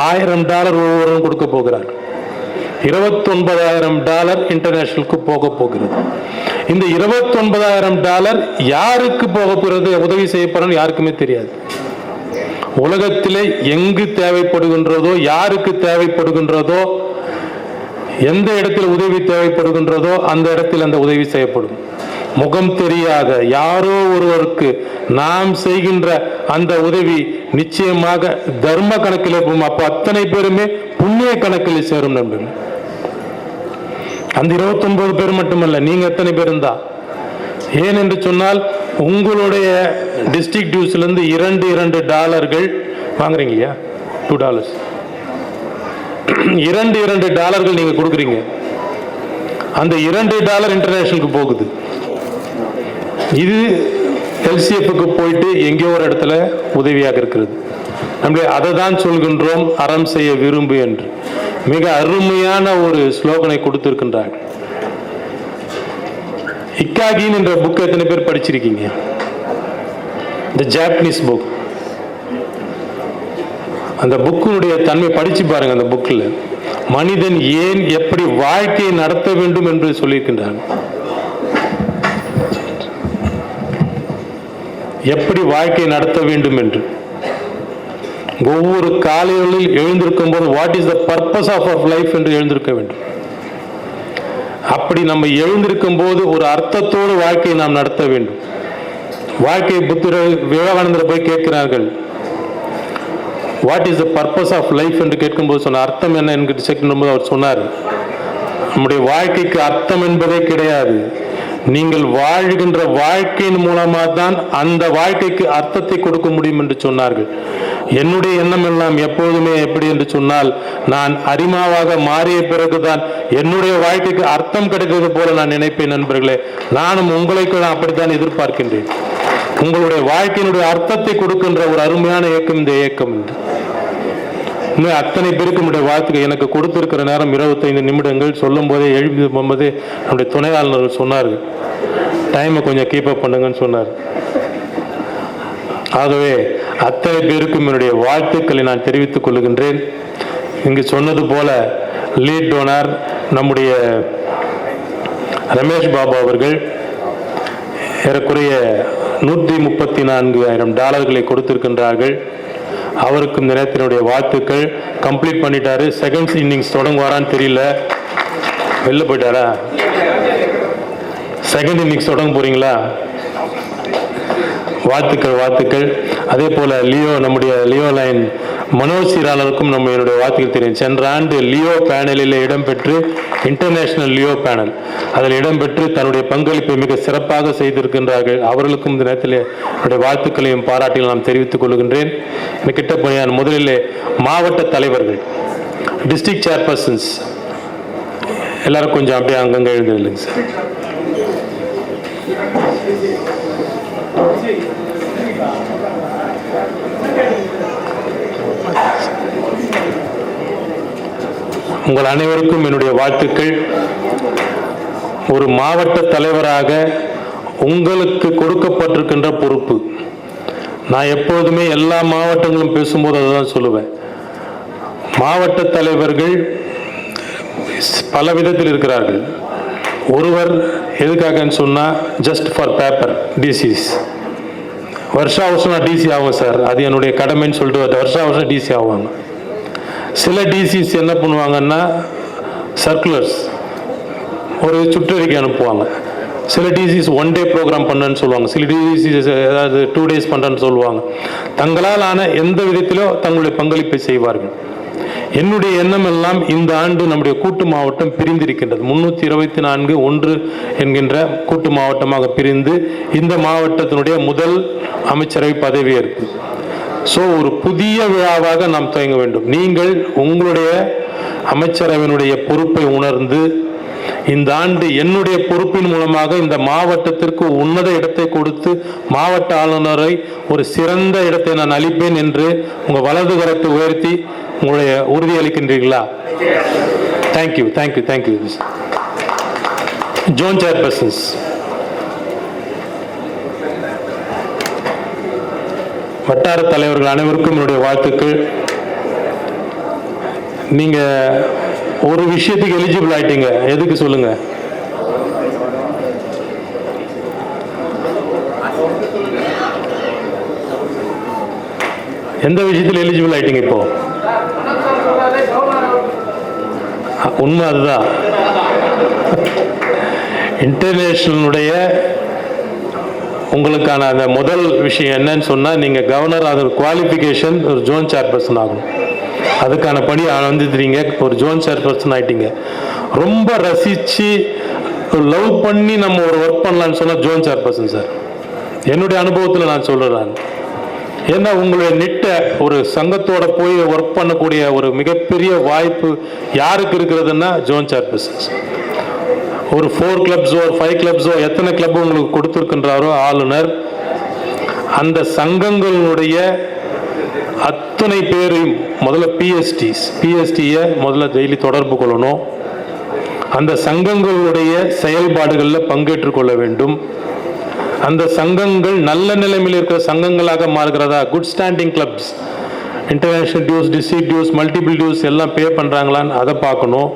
$1000 ஒவ்வொருவரும் கொடுக்க போகிறார்கள். $29,000 இன்டர்நேஷனலுக்கு போக போகிறது. இந்த $29,000 யாருக்கு போக போகிறது, உதவி செய்யப்படும் யாருக்குமே தெரியாது. உலகத்திலே எங்கு தேவைப்படுகின்றதோ, யாருக்கு தேவைப்படுகின்றதோ, எந்த இடத்தில் உதவி தேவைப்படுகின்றதோ அந்த இடத்தில் அந்த உதவி செய்யப்படும். முகம் தெரியாத யாரோ ஒருவருக்கு நாம் செய்கின்ற அந்த உதவி நிச்சயமாக தர்ம கணக்கில் இருக்கும். அப்ப அத்தனை பேருமே புண்ணிய கணக்கில் சேரும் நண்பர்கள். அந்த 29 பேர் மட்டுமல்ல, நீங்க எத்தனை பேர் இருந்தா. ஏன் என்று சொன்னால் உங்களுடைய டிஸ்ட்ரிக்ட் டியூஸ்ல இருந்து $2 வாங்குறீங்க இல்லையா, $2 $2 நீங்க கொடுக்குறீங்க. அந்த $2 இன்டர்நேஷனலுக்கு போகுது. இது LCFக்கு போயிட்டு எங்கேயோ ஒரு இடத்துல உதவியாக இருக்கிறது. நம்மளே அதை தான் சொல்கின்றோம், அறம் செய்ய விரும்பு என்று. மிக அருமையான ஒரு ஸ்லோகனை கொடுத்திருக்கின்றார்கள். இக்காகின் என்ற புக் எத்தனை பேர் படிச்சிருக்கீங்க? இந்த ஜாப்பனீஸ் புக். அந்த புக்கினுடைய தன்மை படிச்சு பாருங்க. அந்த புக்கில் மனிதன் ஏன் எப்படி வாழ்க்கையை நடத்த வேண்டும் என்று சொல்லியிருக்கின்றாங்க. எப்படி வாழ்க்கை நடத்த வேண்டும் என்று ஒவ்வொரு காலைகளில் எழுந்திருக்கும் போது what is the purpose of life என்று எழுந்திருக்க வேண்டும். அப்படி நம்ம எழுந்திருக்கும் போது ஒரு அர்த்தத்தோடு வாழ்க்கையை நாம் நடத்த வேண்டும். வாழ்க்கை புத்தர் விவேகானந்தர் போய் கேட்கிறார்கள், what is the purpose of life என்று கேட்கும்போது சொன்ன அர்த்தம் என்ன என்று கேட்கும்போது அவர் சொன்னார், நம்முடைய வாழ்க்கைக்கு அர்த்தம் என்பதே கிடையாது. நீங்கள் வாழ்கின்ற வாழ்க்கையின் மூலமாக தான் அந்த வாழ்க்கைக்கு அர்த்தத்தை கொடுக்க முடியும் என்று சொன்னார்கள். என்னுடைய எண்ணம் எல்லாம் எப்போதுமே எப்படி என்று சொன்னால், நான் அரிமாவாக மாறிய பிறகுதான் என்னுடைய வாழ்க்கைக்கு அர்த்தம் கிடைத்தது போல நான் நினைப்பேன். நண்பர்களே, நானும் உங்களுக்கு அப்படித்தான் எதிர்பார்க்கின்றேன். உங்களுடைய வாழ்க்கையினுடைய அர்த்தத்தை கொடுக்கின்ற ஒரு அருமையான இயக்கம் இந்த இயக்கம். இன்னும் அத்தனை பேருக்கு நம்முடைய வாழ்த்துக்கள். எனக்கு கொடுத்திருக்கிற நேரம் 25 நிமிடங்கள். சொல்லும் போதே எழுதி போகும்போதே நம்முடைய துணையாளர்கள் சொன்னார்கள், டைமை கொஞ்சம் கீப் அப் பண்ணுங்கன்னு சொன்னார். ஆகவே அத்தனை பேருக்கும் என்னுடைய வாழ்த்துக்களை நான் தெரிவித்துக் கொள்கின்றேன். இங்கு சொன்னது போல லீட் டோனர் நம்முடைய ரமேஷ் பாபு அவர்கள் ஏறக்குறைய $134,000 கொடுத்திருக்கின்றார்கள். அவருக்கும் இந்த நேரத்தினுடைய வாழ்த்துக்கள். கம்ப்ளீட் பண்ணிட்டாரு. செகண்ட் இன்னிங்ஸ் தொடங்குவாரான்னு தெரியல, வெளில போயிட்டாரா? செகண்ட் இன்னிங்ஸ் தொடங்க போறீங்களா? வாழ்த்துக்கள், வாழ்த்துக்கள். அதே போல நம்முடைய லியோ லைன் மனோஜ் சீராளருக்கும் நம்ம என்னுடைய வாழ்த்துக்கள் தெரியும். சென்ற ஆண்டு லியோ பேனலில் இடம்பெற்று, இன்டர்நேஷனல் லியோ பேனல் அதில் இடம்பெற்று தன்னுடைய பங்களிப்பை மிக சிறப்பாக செய்திருக்கின்றார்கள். அவர்களுக்கும் இந்த நேரத்தில் என்னுடைய வாழ்த்துக்களையும் பாராட்டிகள் நாம் தெரிவித்துக் கொள்கின்றேன். கிட்ட பணியான முதலில் மாவட்ட தலைவர்கள், டிஸ்ட்ரிக்ட் சேர்பர்சன்ஸ் எல்லாரும் கொஞ்சம் அப்படியே அங்கங்க எழுந்திருங்க சார். உங்கள் அனைவருக்கும் என்னுடைய வாழ்த்துக்கள். ஒரு மாவட்ட தலைவராக உங்களுக்கு கொடுக்கப்பட்டிருக்கின்ற பொறுப்பு, நான் எப்போதுமே எல்லா மாவட்டங்களும் பேசும்போது அதுதான் சொல்லுவேன். மாவட்ட தலைவர்கள் பல விதத்தில் இருக்கிறார்கள். ஒருவர் எதுக்காகன்னு சொன்னால் ஜஸ்ட் ஃபார் பேப்பர் டிசிஸ், வருஷா வருஷம் நான் டிசி ஆகும் சார், அது என்னுடைய கடமைன்னு சொல்லிட்டு வருஷா வருஷம் டிசி ஆவாங்க. சில டிசிஸ் என்ன பண்ணுவாங்கன்னா சர்க்குலர்ஸ், ஒரு சுற்றறிக்கை அனுப்புவாங்க. சில டிசிஸ் 1 day ப்ரோக்ராம் பண்ணுன்னு சொல்லுவாங்க, சில டிசிஸ் ஏதாவது 2 days பண்ணுறேன்னு சொல்லுவாங்க. தங்களால் ஆன எந்த விதத்திலோ தங்களுடைய பங்களிப்பை செய்வார்கள். என்னுடைய எண்ணம் எல்லாம் இந்த ஆண்டு நம்முடைய கூட்டு மாவட்டம் பிரிந்திருக்கின்றது. 324 1 என்கின்ற கூட்டு மாவட்டமாக பிரிந்து இந்த மாவட்டத்தினுடைய முதல் அமைச்சரவை பதவியேற்பு. ஸோ ஒரு புதிய விழாவாக நாம் துவங்க வேண்டும். நீங்கள் உங்களுடைய அமைச்சரவையினுடைய பொறுப்பை உணர்ந்து இந்த ஆண்டு என்னுடைய பொறுப்பின் மூலமாக இந்த மாவட்டத்திற்கு உன்னத இடத்தை கொடுத்து மாவட்ட ஆளுநரை ஒரு சிறந்த இடத்தை நான் அளிப்பேன் என்று உங்கள் வலது கரத்தை உயர்த்தி உங்களுடைய உறுதியளிக்கின்றீர்களா? Thank you thank you thank you. Zone chairpersons. வட்டார தலைவர்கள் அனைவருக்கும் என்னுடைய வாழ்த்துக்கள். நீங்க ஒரு விஷயத்துக்கு எலிஜிபிள் ஆயிட்டீங்க. எதுக்கு சொல்லுங்க? எந்த விஷயத்தில் எலிஜிபிள் ஆயிட்டீங்க? இப்போ உண்மை அதுதான். இன்டர்நேஷனலுடைய உங்களுக்கான அந்த முதல் விஷயம் என்னன்னு சொன்னால், நீங்கள் கவர்னர், அது குவாலிஃபிகேஷன் ஒரு ஜோன் சேர்பர்சன் ஆகணும். அதுக்கான பணி வந்துட்டீங்க, ஒரு ஜோன் சேர்பர்சன் ஆகிட்டீங்க. ரொம்ப ரசித்து லவ் பண்ணி நம்ம ஒரு ஒர்க் பண்ணலான்னு சொன்னால் ஜோன் சேர்பர்சன் சார். என்னுடைய அனுபவத்தில் நான் சொல்கிறேன். ஏன்னா உங்களுடைய நிட்ட ஒரு சங்கத்தோட போய் ஒர்க் பண்ணக்கூடிய ஒரு மிகப்பெரிய வாய்ப்பு யாருக்கு இருக்கிறதுன்னா ஜோன் சேர்பர்சன்ஸ். ஒரு 4 கிளப்ஸோ 5 கிளப்ஸோ எத்தனை கிளப் உங்களுக்கு கொடுத்துருக்கின்றாரோ ஆளுநர், அந்த சங்கங்களுடைய அத்தனை பேரையும் முதல்ல பிஎஸ்டியை முதல்ல டெய்லி தொடர்பு கொள்ளணும். அந்த சங்கங்களுடைய செயல்பாடுகளில் பங்கேற்றுக் கொள்ள வேண்டும். அந்த சங்கங்கள் நல்ல நிலைமையில் இருக்கிற சங்கங்களாக மாறுகிறதா, good standing clubs, international dues, district dues, multiple dues எல்லாம் பே பண்ணுறாங்களான்னு அதை பார்க்கணும்.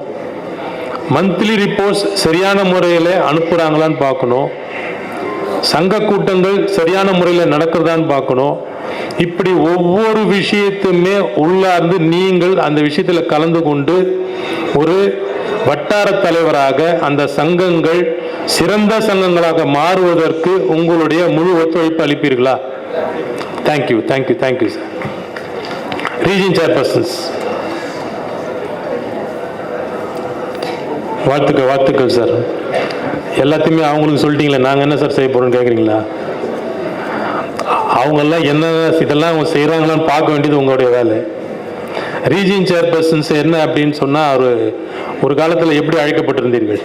மந்த்லி ரிப்போர்ட்ஸ் சரியான முறையில் அனுப்புகிறாங்களான்னு பார்க்கணும். சங்க கூட்டங்கள் சரியான முறையில் நடக்கிறதான்னு பார்க்கணும். இப்படி ஒவ்வொரு விஷயத்துமே உள்ளார்ந்து நீங்கள் அந்த விஷயத்தில் கலந்து கொண்டு ஒரு வட்டார தலைவராக அந்த சங்கங்கள் சிறந்த சங்கங்களாக மாறுவதற்கு உங்களுடைய முழு ஒத்துழைப்பு அளிப்பீர்களா? Thank you thank you thank you sir. Region chairpersons. வாழ்த்துக்கள் சார். எல்லாத்தையுமே அவங்களுக்கு சொல்லிட்டீங்களே, நாங்கள் என்ன சார் செய்ய போகிறோம்னு கேட்குறீங்களா? அவங்கெல்லாம் என்ன இதெல்லாம் அவங்க செய்கிறாங்களான்னு பார்க்க வேண்டியது உங்களுடைய வேலை. ரீஜன் சேர்பர்சன்ஸ் என்ன அப்படின்னு சொன்னால், ஒரு காலத்தில் எப்படி அழைக்கப்பட்டிருந்தீர்கள்?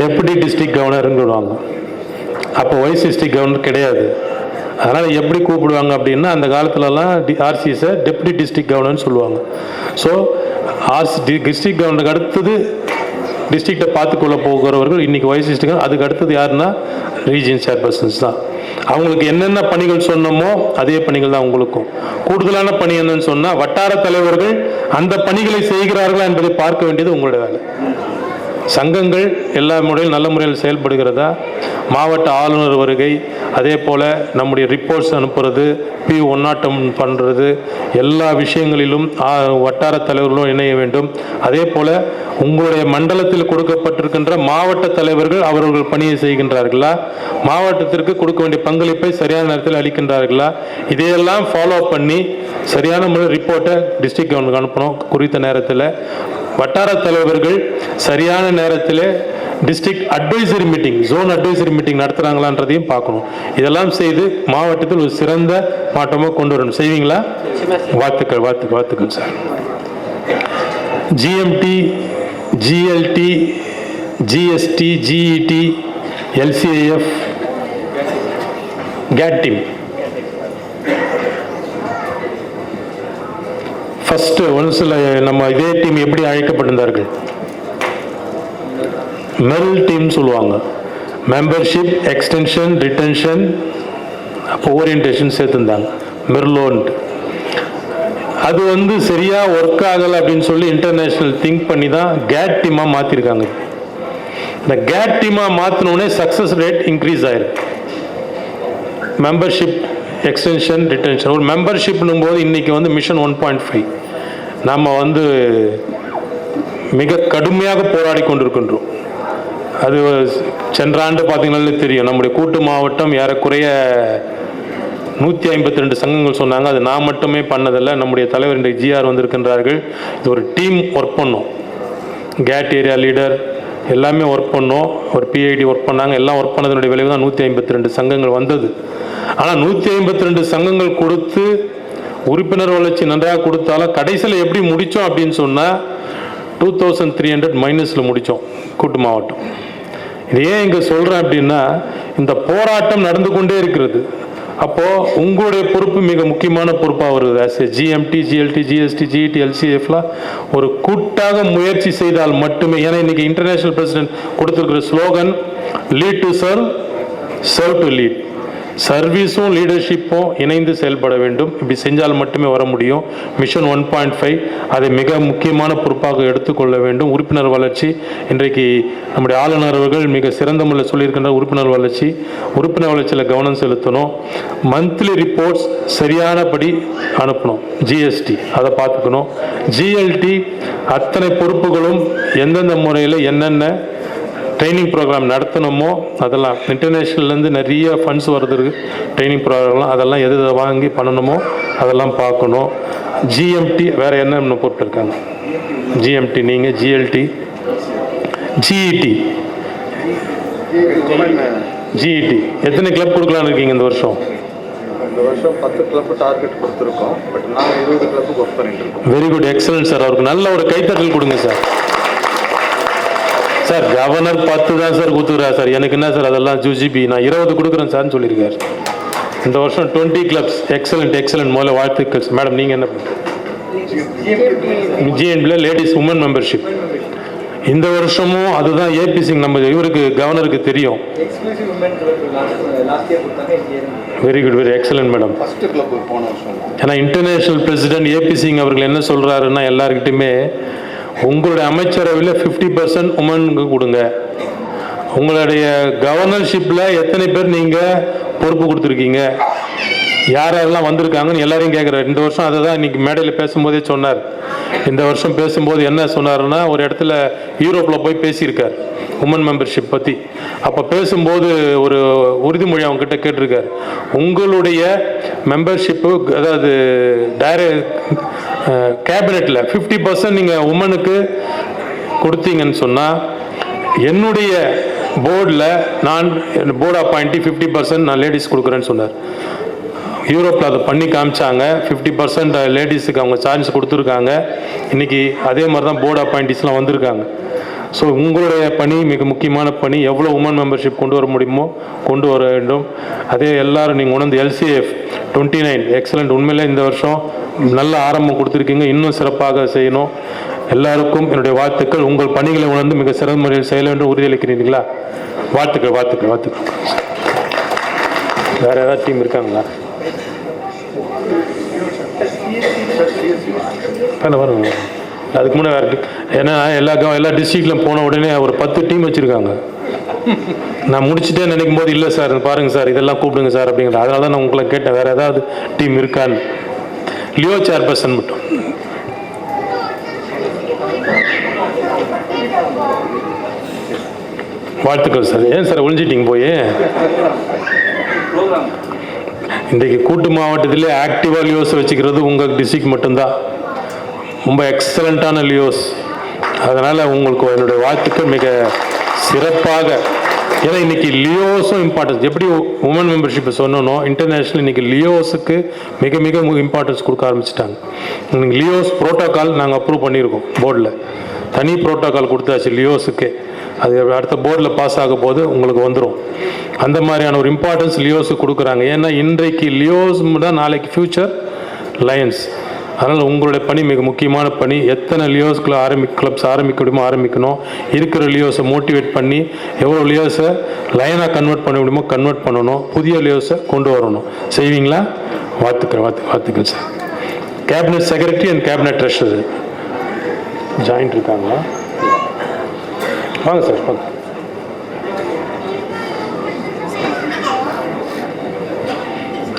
டெப்யூட்டி டிஸ்ட்ரிக்ட் கவர்னர்னு சொல்லுவாங்க. அப்போ வைஸ் டிஸ்ட்ரிக்ட் கவர்னர் கிடையாது. அதனால் எப்படி கூப்பிடுவாங்க அப்படின்னா, அந்த காலத்துலலாம் ஆர்சிஸை டெப்யூட்டி டிஸ்ட்ரிக்ட் கவர்னர்னு சொல்லுவாங்க. ஸோ டிஸ்ட்ரிக்ட் கவர்னருக்கு அடுத்தது டிஸ்ட்ரிக்டை பார்த்துக்கொள்ள போகிறவர்கள் இன்றைக்கி வைஸ் டிஸ்ட்ரிக்ட். அதுக்கு அடுத்தது யாருன்னா ரீஜன் சேர்பர்சன்ஸ் தான். அவங்களுக்கு என்னென்ன பணிகள் சொன்னமோ அதே பணிகள் தான் உங்களுக்கும். கூடுதலான பணி என்னன்னு சொன்னால், வட்டார தலைவர்கள் அந்த பணிகளை செய்கிறார்களா என்பதை பார்க்க வேண்டியது உங்களுடைய வேலை. சங்கங்கள் எல்லா முறையில் நல்ல முறையில் செயல்படுகிறதா, மாவட்ட ஆளுநர் வருகை, அதே போல் நம்முடைய ரிப்போர்ட்ஸ் அனுப்புறது, P101 பண்ணுறது, எல்லா விஷயங்களிலும் வட்டார தலைவர்களும் இணைய வேண்டும். அதே போல் உங்களுடைய மண்டலத்தில் கொடுக்கப்பட்டிருக்கின்ற மாவட்ட தலைவர்கள் அவர்கள் பணியை செய்கின்றார்களா, மாவட்டத்திற்கு கொடுக்க வேண்டிய பங்களிப்பை சரியான நேரத்தில் அளிக்கின்றார்களா, இதையெல்லாம் ஃபாலோ பண்ணி சரியான முறையில் ரிப்போர்ட்டை டிஸ்ட்ரிக்ட் கவர்னருக்கு அனுப்பணும். குறித்த நேரத்தில் வட்டார தலைவர்கள் சரியான நேரத்தில் district advisory meeting, zone advisory meeting நடத்துகிறாங்களான்றதையும் பார்க்கணும். இதெல்லாம் செய்து மாவட்டத்தில் ஒரு சிறந்த மாற்றமாக கொண்டு வரணும். செய்வீங்களா? வாழ்த்துக்கள் sir. GMT, GLT, GST, GET, LCIF, GAT team. First ஒன்ஸில் நம்ம இதே டீம் எப்படி அழைக்கப்பட்டிருந்தார்கள்? மெல் டீம் சொல்லுவாங்க. மெம்பர்ஷிப், எக்ஸ்டென்ஷன், ரிட்டென்ஷன், அப்போ ஓரியன்டேஷன் சேர்த்துருந்தாங்க மெர்லோன்ட். அது வந்து சரியா ஒர்க் ஆகலை அப்படின்னு சொல்லி இன்டர்நேஷனல் திங்க் பண்ணி தான் கேட் டீமா மாத்திருக்காங்க. இந்த கேட் டீமா மாத்தினோடனே சக்சஸ் ரேட் இன்க்ரீஸ் ஆயிருக்கு. மெம்பர்ஷிப் எக்ஸ்டென்ஷன் ரிட்டென்ஷன் ஒரு மெம்பர்ஷிப்னும் போது இன்னைக்கு வந்து மிஷன் 1.5 நம்ம வந்து மிக கடுமையாக போராடி கொண்டிருக்கின்றோம். அது சென்ற ஆண்டு பார்த்தீங்கன்னா தெரியும், நம்முடைய கூட்டு மாவட்டம் ஏறக்குறைய 152 சங்கங்கள் சொன்னாங்க. அது நான் மட்டுமே பண்ணதில்லை, நம்முடைய தலைவர் இன்றைக்கு ஜிஆர் வந்திருக்கின்றார்கள். இது ஒரு டீம் ஒர்க் பண்ணோம். கேட் ஏரியா லீடர் எல்லாமே ஒர்க் பண்ணோம், ஒரு பிஐடி ஒர்க் பண்ணாங்க. எல்லாம் ஒர்க் பண்ணதனுடைய விளைவு தான் 152 சங்கங்கள் வந்தது. ஆனால் 152 சங்கங்கள் கொடுத்து உறுப்பினர் வளர்ச்சி நன்றாக கொடுத்தாலும் கடைசியில் எப்படி முடித்தோம் அப்படின்னு சொன்னால் 2300 மைனஸில் முடித்தோம் கூட்டு மாவட்டம். இது ஏன் இங்கே சொல்கிறேன் அப்படின்னா, இந்த போராட்டம் நடந்து கொண்டே இருக்கிறது. அப்போது உங்களுடைய பொறுப்பு மிக முக்கியமான பொறுப்பாக வருது. As a GMT, GLT, GST, GET, எல்சிஎஃப்லாம் ஒரு கூட்டாக முயற்சி செய்தால் மட்டுமே. ஏன்னா இன்னைக்கு இன்டர்நேஷனல் பிரசிடென்ட் கொடுத்துருக்கிற slogan lead to serve, serve to lead. சர்வீஸும் லீடர்ஷிப்பும் இணைந்து செயல்பட வேண்டும். இப்படி செஞ்சால் மட்டுமே வர முடியும். மிஷன் 1.5 அதை மிக முக்கியமான பொறுப்பாக எடுத்துக்கொள்ள வேண்டும். உறுப்பினர் வளர்ச்சி இன்றைக்கு நம்முடைய ஆளுநர் அவர்கள் மிக சிறந்த முறையில் சொல்லியிருக்கின்ற உறுப்பினர் வளர்ச்சியில் கவனம் செலுத்தணும். மந்த்லி ரிப்போர்ட்ஸ் சரியானபடி அனுப்பணும். ஜிஎஸ்டி அதை பார்த்துக்கணும். ஜிஎல்டி அத்தனை பொறுப்புகளும் எந்தெந்த முறையில் என்னென்ன ட்ரைனிங் ப்ரோக்ராம் நடத்தணுமோ அதெல்லாம் இன்டர்நேஷ்னல்லேருந்து நிறைய ஃபண்ட்ஸ் வருது ட்ரைனிங் ப்ரோக்ராம்லாம், அதெல்லாம் எது வாங்கி பண்ணணுமோ அதெல்லாம் பார்க்கணும். ஜிஎம்டி வேறு என்ன பொறுப்பு இருக்காங்க? ஜிஎம்டி நீங்கள், ஜிஎல்டி, ஜிஇடி எத்தனை கிளப் கொடுக்கலான்னு இருக்கீங்க இந்த வருஷம்? இந்த வருஷம் 10 கிளப் டார்கெட் கொடுத்துருக்கோம். பட் நாங்கள் 20 கிளப்புக்கு ஒர்க் பண்ணிட்டு இருக்கோம். Very good, excellent sir. அவருக்கு நல்ல ஒரு கைத்தட்டல் கொடுங்க சார். சார் கவர்னர் 10 தான் சார் கொடுத்துக்கிறார் சார். எனக்கு என்ன சார் அதெல்லாம் ஜூஜிபி, நான் 20 கொடுக்குறேன் சார்னு சொல்லியிருக்காரு. இந்த வருஷம் 20 கிளப்ஸ். எக்ஸலண்ட். முதல்ல வாழ்த்துக்கள். மேடம் நீங்கள் என்ன ஜிஎன்பில லேடிஸ் உமன் மெம்பர்ஷிப் இந்த வருஷமும் அதுதான் ஏபிசி நம்ம இவருக்கு கவர்னருக்கு தெரியும். Very good, very excellent madam. ஏன்னா இன்டர்நேஷனல் பிரசிடென்ட் ஏபிசி அவர்கள் என்ன சொல்றாருன்னா, எல்லாருக்கிட்டையுமே உங்களுடைய அமைச்சரவையில் 50% உமனுக்கு கொடுங்க. உங்களுடைய கவர்னர்ஷிப்பில் எத்தனை பேர் நீங்கள் பொறுப்பு கொடுத்துருக்கீங்க, யாரெல்லாம் வந்திருக்காங்கன்னு எல்லாரையும் கேட்குறாரு. இந்த வருஷம் அதை தான் இன்னைக்கு மேடையில் பேசும்போதே சொன்னார். இந்த வருஷம் பேசும்போது என்ன சொன்னாருன்னா, ஒரு இடத்துல யூரோப்பில் போய் பேசியிருக்கார் உமன் மெம்பர்ஷிப் பற்றி. அப்போ பேசும்போது ஒரு உறுதிமொழி அவங்ககிட்ட கேட்டிருக்கார், உங்களுடைய மெம்பர்ஷிப்பு அதாவது கேபினெட்டில் 50% நீங்கள் உமனுக்கு கொடுத்தீங்கன்னு சொன்னால் என்னுடைய போர்டில் நான் போர்டு அப்பாயிண்ட்டி 50% நான் லேடிஸ் கொடுக்குறேன்னு சொன்னார். யூரோப்பில் அதை பண்ணி காமிச்சாங்க. 50% லேடிஸுக்கு அவங்க சார்ஜ் கொடுத்துருக்காங்க. இன்றைக்கி அதே மாதிரி தான் போர்டு அப்பாயிண்டிஸ்லாம் வந்திருக்காங்க. ஸோ உங்களுடைய பணி மிக முக்கியமான பணி. எவ்வளோ உமன் மெம்பர்ஷிப் கொண்டு வர முடியுமோ கொண்டு வர வேண்டும். அதே எல்லாரும் நீங்கள் உணர்ந்து எல்சிஎஃப் 29 எக்ஸலண்ட். உண்மையிலே இந்த வருஷம் நல்ல ஆரம்பம் கொடுத்துருக்கீங்க, இன்னும் சிறப்பாக செய்யணும். எல்லாருக்கும் என்னுடைய வாழ்த்துக்கள். உங்கள் பணிகளை உணர்ந்து மிக சிறந்த முறையில் செய்ய வேண்டும் உறுதியளிக்கிறீங்களா? வாழ்த்துக்கள். வேற ஏதாவது டீம் இருக்காங்களா? வரும். அதுக்கு முன்னே வேறு ஏன்னா எல்லா டிஸ்ட்ரிக்ட்லையும் போன உடனே ஒரு 10 டீம் வச்சுருக்காங்க. நான் முடிச்சுட்டே நினைக்கும் போது இல்லை சார் பாருங்கள் சார் இதெல்லாம் கூப்பிடுங்க சார் அப்படிங்கிற. அதனால தான் நான் உங்களை கேட்டேன் வேறு ஏதாவது டீம் இருக்கான்னு. லியோ சேர்பர்சன் மட்டும். வாழ்த்துக்கள் சார். ஏன் சார் ஒழிஞ்சிட்டிங்க போய்? இன்றைக்கு கூட்டு மாவட்டத்திலே ஆக்டிவாக லியோஸ் வச்சுக்கிறது உங்கள் டிஸ்ட்ரிக்ட் மட்டும்தான். ரொம்ப எக்ஸலண்ட்டான லியோஸ். அதனால் உங்களுக்கு என்னுடைய வாழ்த்துக்கள். மிக சிறப்பாக. ஏன்னா இன்றைக்கி லியோஸும் இம்பார்ட்டன்ஸ் எப்படி உமன் மெம்பர்ஷிப்பை சொன்னோம், இன்டர்நேஷ்னல் இன்றைக்கி லியோஸுக்கு மிக இம்பார்ட்டன்ஸ் கொடுக்க ஆரம்பிச்சிட்டாங்க. இன்னைக்கு லியோஸ் ப்ரோட்டோக்கால் நாங்கள் அப்ரூவ் பண்ணியிருக்கோம். போர்டில் தனி ப்ரோட்டோக்கால் கொடுத்தாச்சு லியோஸுக்கு. அது அடுத்த போர்டில் பாஸ் ஆகும் போது உங்களுக்கு வந்துடும். அந்த மாதிரியான ஒரு இம்பார்ட்டன்ஸ் லியோஸுக்கு கொடுக்குறாங்க. ஏன்னா இன்றைக்கு லியோஸ் தான் நாளைக்கு ஃப்யூச்சர் லயன்ஸ். அதனால் உங்களுடைய பணி மிக முக்கியமான பணி. எத்தனை லியோஸ்களை கிளப்ஸ் ஆரம்பிக்க முடியுமோ ஆரம்பிக்கணும். இருக்கிற லியோஸை மோட்டிவேட் பண்ணி எவ்வளோ லியோஸை லைனாக கன்வெர்ட் பண்ண முடியுமோ கன்வெர்ட் பண்ணணும். புதிய லியோஸை கொண்டு வரணும். செய்வீங்களா? வாழ்த்துக்கள் sir. Cabinet secretary and cabinet treasurer joint இருக்காங்களா? வாங்க சார் வாங்க.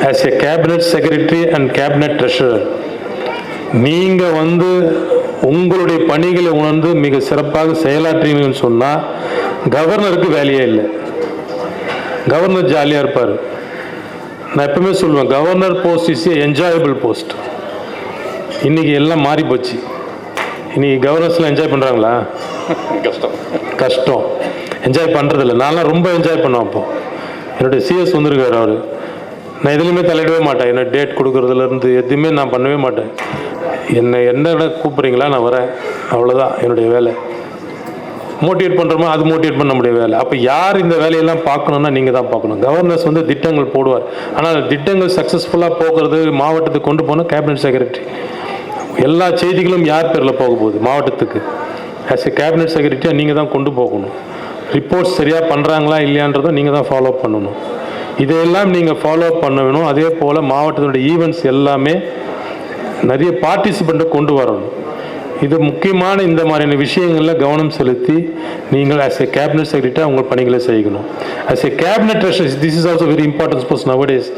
As a cabinet secretary and cabinet treasurer, நீங்க உங்களுடைய பணிகளை உணர்ந்து மிக சிறப்பாக செயலாற்றீங்கன்னு சொன்னா கவர்னருக்கு வேலையே இல்லை. கவர்னர் ஜாலியா இருப்பார். நான் எப்பவுமே சொல்லுவேன், governor post is a enjoyable post. இன்னைக்கு எல்லாம் மாறி போச்சு. இன்னைக்கு கவர்னர்ஸ்லாம் என்ஜாய் பண்றாங்களா? கஷ்டம். என்ஜாய் பண்றதில்லை. நான்லாம் ரொம்ப என்ஜாய் பண்ணுவேன். அப்போ என்னுடைய சிஎஸ் வந்திருக்காரு. அவரு நான் எதுலையுமே தலையிடவே மாட்டேன். என்ன டேட் கொடுக்கறதுலேருந்து எதுவுமே நான் பண்ணவே மாட்டேன். என்ன கூப்பிட்றீங்களா நான் வரேன், அவ்வளோதான் என்னுடைய வேலை. மோட்டிவேட் பண்ணுறோமோ அது மோட்டிவேட் பண்ண முடிய வேலை. அப்போ யார் இந்த வேலையெல்லாம் பார்க்கணுன்னா நீங்கள் தான் பார்க்கணும். கவர்னர்ஸ் திட்டங்கள் போடுவார். ஆனால் திட்டங்கள் சக்ஸஸ்ஃபுல்லாக போகிறது மாவட்டத்துக்கு கொண்டு போனால் கேபினட் செக்ரட்டரி. எல்லா செய்திகளும் யார் பேரில் போக போகுது? மாவட்டத்துக்கு. ஆஸ் எ கேபினட் செக்ரட்டரியாக நீங்கள் தான் கொண்டு போகணும். ரிப்போர்ட்ஸ் சரியாக பண்ணுறாங்களா இல்லையான்றதை நீங்கள் தான் ஃபாலோ பண்ணணும். இதையெல்லாம் நீங்கள் ஃபாலோ பண்ண வேணும். அதே போல் மாவட்டத்தினுடைய ஈவெண்ட்ஸ் எல்லாமே நிறைய பார்ட்டிசிபெண்ட்டை கொண்டு வரணும். இது முக்கியமான இந்த மாதிரியான விஷயங்களில் கவனம் செலுத்தி நீங்கள் ஆஸ் எ கேபினட் செக்ரட்டரி உங்கள் பணிகளை செய்யணும். As a cabinet treasurer, this is also very important post nowadays.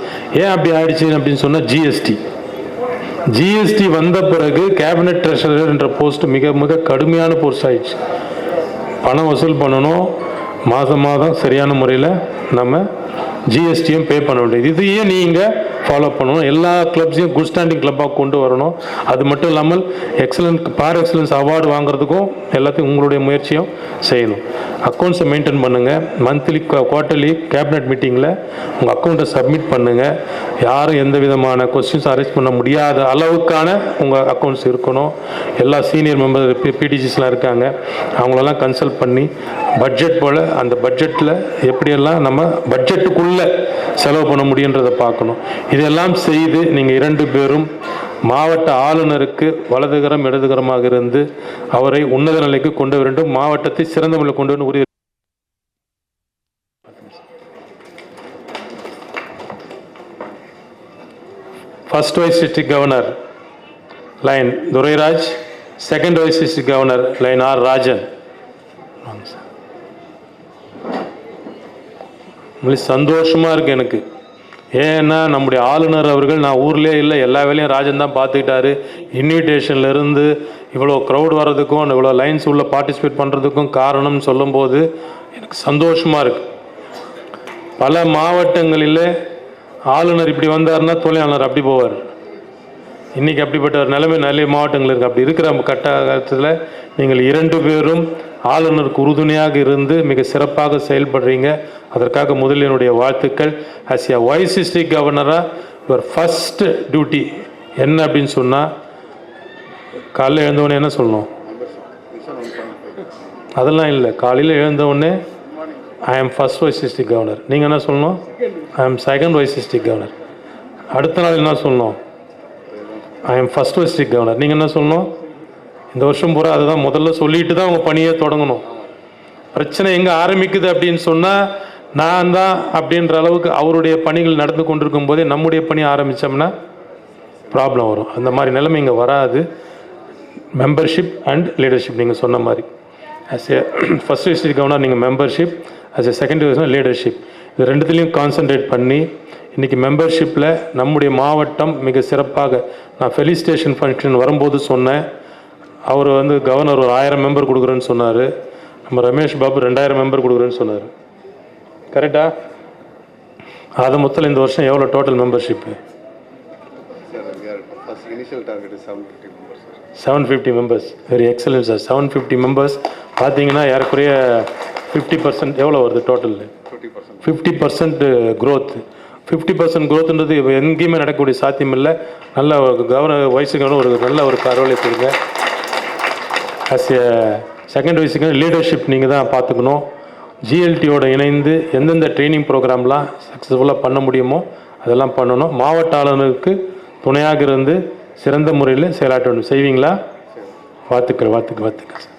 ஏன் அப்படி ஆயிடுச்சு அப்படின்னு சொன்னால் ஜிஎஸ்டி வந்த பிறகு கேபினட் ட்ரெஷரர் என்ற போஸ்ட் மிக மிக கடுமையான போஸ்ட் ஆயிடுச்சு. பணம் வசூல் பண்ணணும், மாதம் மாதம் சரியான முறையில் நம்ம ஜிஎஸ்டியும் பே பண்ண வேண்டியது. இதையே நீங்கள் ஃபாலோ பண்ணணும். எல்லா கிளப்ஸையும் குட் ஸ்டாண்டிங் கிளப்பாக கொண்டு வரணும். அது மட்டும் இல்லாமல் எக்ஸலன்ட் பார் எக்ஸலன்ஸ் அவார்டு வாங்குறதுக்கும் எல்லாத்தையும் உங்களுடைய முயற்சியும் செய்யணும். அக்கௌண்ட்ஸை மெயின்டைன் பண்ணுங்கள். மந்த்லி குவார்ட்டர்லி கேபினட் மீட்டிங்கில் உங்கள் அக்கௌண்ட்டை சப்மிட் பண்ணுங்கள். யாரும் எந்த விதமான கொஸ்டின்ஸ் அரெஸ்ட் பண்ண முடியாத அளவுக்கான உங்கள் அக்கௌண்ட்ஸ் இருக்கணும். எல்லா சீனியர் மெம்பர் பிடிஜிஸ்லாம் இருக்காங்க, அவங்களெல்லாம் கன்சல்ட் பண்ணி பட்ஜெட் போல் அந்த பட்ஜெட்டில் எப்படியெல்லாம் நம்ம பட்ஜெட்டுக்குள்ளே செலவு பண்ண முடியுன்றதை பார்க்கணும். இதெல்லாம் செய்து நீங்கள் 2 பேரும் மாவட்ட ஆளுநருக்கு வலதுகரம் இடதுகரமாக இருந்து அவரை உன்னத நிலைக்கு கொண்டு வேண்டும். மாவட்டத்தை சிறந்த முறையில் கொண்டு வந்து உறுதி. First vice district governor Lion Durairaj, second vice district governor Lion R Rajan. சந்தோஷமா இருக்கு எனக்கு. ஏன்னா நம்முடைய ஆளுநர் அவர்கள், நான் ஊர்லேயே இல்லை, எல்லா வேலையும் ராஜன் தான் பார்த்துக்கிட்டாரு. இன்விடேஷன்லேருந்து இவ்வளோ க்ரௌட் வர்றதுக்கும் இவ்வளோ லைன்ஸ் உள்ள பார்ட்டிசிபேட் பண்ணுறதுக்கும் காரணம்னு சொல்லும்போது எனக்கு சந்தோஷமாக இருக்குது. பல மாவட்டங்களில் ஆளுநர் இப்படி வந்தார்னா துணை ஆளுநர் அப்படி போவார். இன்றைக்கி அப்படிப்பட்ட ஒரு நிலைமை நிறைய மாவட்டங்கள் இருக்குது. அப்படி இருக்கிற கட்டத்தில் நீங்கள் 2 பேரும் ஆளுநருக்கு உறுதுணையாக இருந்து மிக சிறப்பாக செயல்படுறீங்க. அதற்காக முதலில் என்னுடைய வாழ்த்துக்கள். ஆஸ் ஏ வைஸ் டிஸ்ட்ரிக்ட் கவர்னராக யுவர் ஃபர்ஸ்ட் டியூட்டி என்ன அப்படின்னு சொன்னால், காலையில் எழுந்தவுடனே என்ன சொல்லணும்? அதெல்லாம் இல்லை. காலையில் எழுந்தவுடனே ஐ ஆம் ஃபர்ஸ்ட் வைஸ் டிஸ்ட்ரிக்ட் கவர்னர். நீங்கள் என்ன சொல்லணும்? ஐ ஆம் செகண்ட் வைஸ் டிஸ்ட்ரிக்ட் கவர்னர். அடுத்த நாள் என்ன சொல்லணும்? ஐ ஆம் ஃபர்ஸ்ட் வைஸ் டிஸ்ட்ரிக்ட் கவர்னர். நீங்கள் என்ன சொல்லணும்? இந்த வருஷம் பூரா அதை தான் முதல்ல சொல்லிட்டு தான் அவங்க பணியை தொடங்கணும். பிரச்சனை எங்கே ஆரம்பிக்குது அப்படின்னு சொன்னால், நான் தான் அப்படின்ற அளவுக்கு அவருடைய பணிகள் நடந்து கொண்டிருக்கும் போதே நம்முடைய பணி ஆரம்பித்தோம்னா ப்ராப்ளம் வரும். அந்த மாதிரி நிலைமை இங்கே வராது. மெம்பர்ஷிப் அண்ட் லீடர்ஷிப் நீங்கள் சொன்ன மாதிரி, as a first district governor நீங்கள் membership, as a second division leadership, இது ரெண்டுத்துலேயும் கான்சன்ட்ரேட் பண்ணி இன்றைக்கி மெம்பர்ஷிப்பில் நம்முடைய மாவட்டம் மிக சிறப்பாக, நான் ஃபெலிசிட்டேஷன் ஃபங்க்ஷன் வரும்போது சொன்னேன், அவர் கவர்னர் ஒரு 1000 மெம்பர் கொடுக்குறேன்னு சொன்னார். நம்ம ரமேஷ் பாபு 2000 மெம்பர் கொடுக்குறேன்னு சொன்னார். கரெக்டா? அது மொத்தம் இந்த வருஷம் எவ்வளோ total membership? 750 members. Very excellent sir. 750 members பார்த்தீங்கன்னா ஏறக்குறைய 50% எவ்வளோ வருது டோட்டல்? 50% க்ரோத். 50% க்ரோத்துன்றது எங்கேயுமே நடக்கக்கூடிய சாத்தியம் இல்லை. நல்ல கவர்னர் வயசுக்கான ஒரு நல்ல ஒரு கரவலை கொடுங்க. ஆஸ் ஏ செகண்ட் வைஸுக்கு லீடர்ஷிப் நீங்கள் தான் பார்த்துக்கணும். ஜிஎல்டியோடு இணைந்து எந்தெந்த ட்ரைனிங் ப்ரோக்ராம்லாம் சக்ஸஸ்ஃபுல்லாக பண்ண முடியுமோ அதெல்லாம் பண்ணணும். மாவட்ட ஆளுநருக்கு துணையாக இருந்து சிறந்த முறையில் செயலாற்ற வேண்டும். செய்வீங்களா? வாழ்த்துக்கள் வாழ்த்துக்கள் வாழ்த்துக்கள் sir.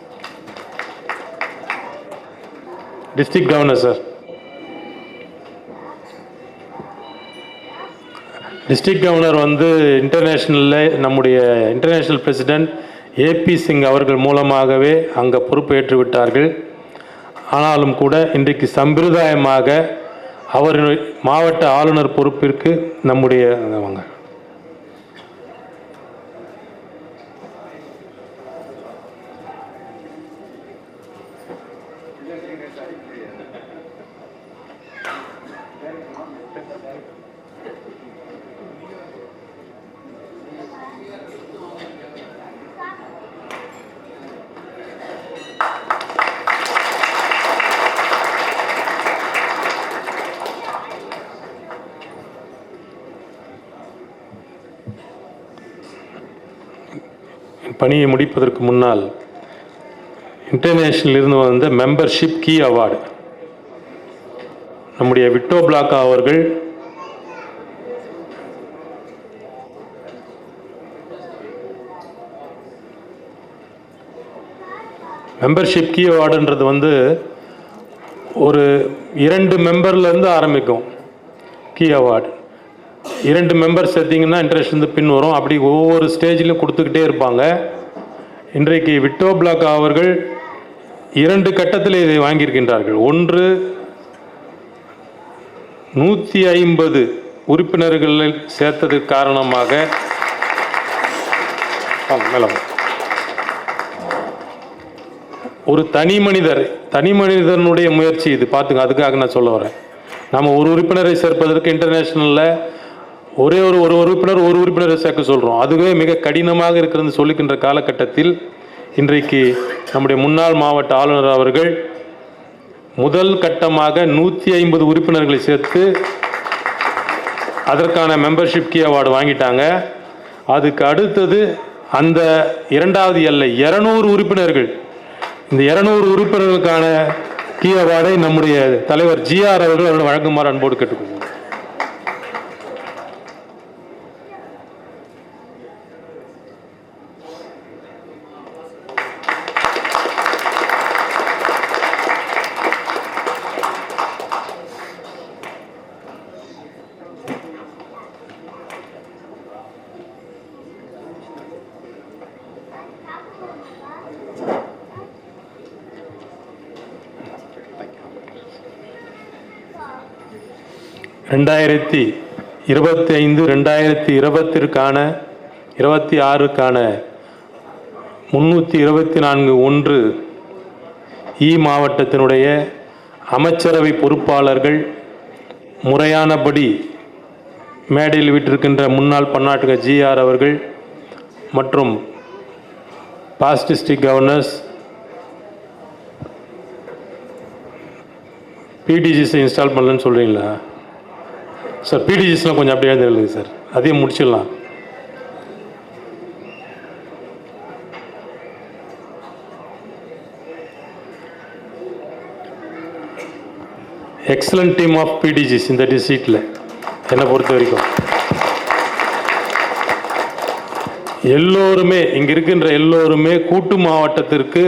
District governor sir. District governor வந்து இன்டர்நேஷ்னலில் நம்முடைய இன்டர்நேஷ்னல் பிரசிடென்ட் ஏபி சிங் அவர்கள் மூலமாகவே அங்கே பொறுப்பேற்று விட்டார்கள். ஆனாலும் கூட இன்றைக்கு சம்பிரதாயமாக அவர் மாவட்ட ஆளுநர் பொறுப்பிற்கு நம்முடைய அவங்க பணியை முடிப்பதற்கு முன்னால் இன்டர்நேஷனல் இருந்து வந்த மெம்பர்ஷிப் கீ அவார்டு நம்முடைய விட்டோ பிளாக்கா அவர்கள் மெம்பர்ஷிப் கீ அவார்டுன்றது வந்து ஒரு 2 மெம்பர்லேருந்து ஆரம்பிக்கும். கீ அவார்டு 2 மெம்பர்ஸ் சேர்த்திங்கன்னா இன்டர்நேஷனல் பின் வரும். அப்படி ஒவ்வொரு ஸ்டேஜிலும் கொடுத்துக்கிட்டே இருப்பாங்க. இன்றைக்கு விட்டோ பிளாக்கா அவர்கள் 2 கட்டத்தில் இதை வாங்கியிருக்கின்றார்கள். ஒன்று 150 உறுப்பினர்களை சேர்த்ததற்கு காரணமாக ஒரு தனி மனிதனுடைய முயற்சி இது. பார்த்துங்க, அதுக்காக நான் சொல்ல வரேன். நம்ம ஒரு உறுப்பினரை சேர்ப்பதற்கு இன்டர்நேஷ்னலில் ஒரே ஒரு உறுப்பினரை சேர்க்க சொல்கிறோம். அதுவே மிக கடினமாக இருக்கிறது சொல்லிக்கின்ற காலகட்டத்தில் இன்றைக்கு நம்முடைய முன்னாள் மாவட்ட ஆளுநர் அவர்கள் முதல் கட்டமாக 150 உறுப்பினர்களை சேர்த்து அதற்கான மெம்பர்ஷிப் கீ அவார்டு வாங்கிட்டாங்க. அதுக்கு அடுத்தது அந்த 2வது எல்லை 200 உறுப்பினர்கள். இந்த 200 உறுப்பினர்களுக்கான கீ அவார்டை நம்முடைய தலைவர் GR அவர்கள் வழங்குமாறு அன்போடு கேட்டுக்கொள்வோம். ரெண்டாயிரத்தி 2025-2026க்கான 324(1) மாவட்டத்தினுடைய அமைச்சரவை பொறுப்பாளர்கள் முறையானபடி மேடையில் விட்டிருக்கின்ற முன்னாள் பன்னாட்டு GR அவர்கள் மற்றும் பாஸ்ட் டிஸ்ட்ரிக்ட் கவர்னர்ஸ் பிடிஜிஸை இன்ஸ்டால் பண்ணலன்னு சொல்கிறீங்களா சார்? பிடிஜிஸ்லாம் கொஞ்சம் அப்படியே எழுதுங்க சார், அதையும் முடிச்சிடலாம். எக்ஸலண்ட் டீம் ஆஃப் பிடிஜிஸ் இந்த டிஸ்ட்ரிக்டில் என்னை பொறுத்த வரைக்கும் எல்லோருமே இங்கே இருக்கின்ற எல்லோருமே கூட்டு மாவட்டத்திற்கு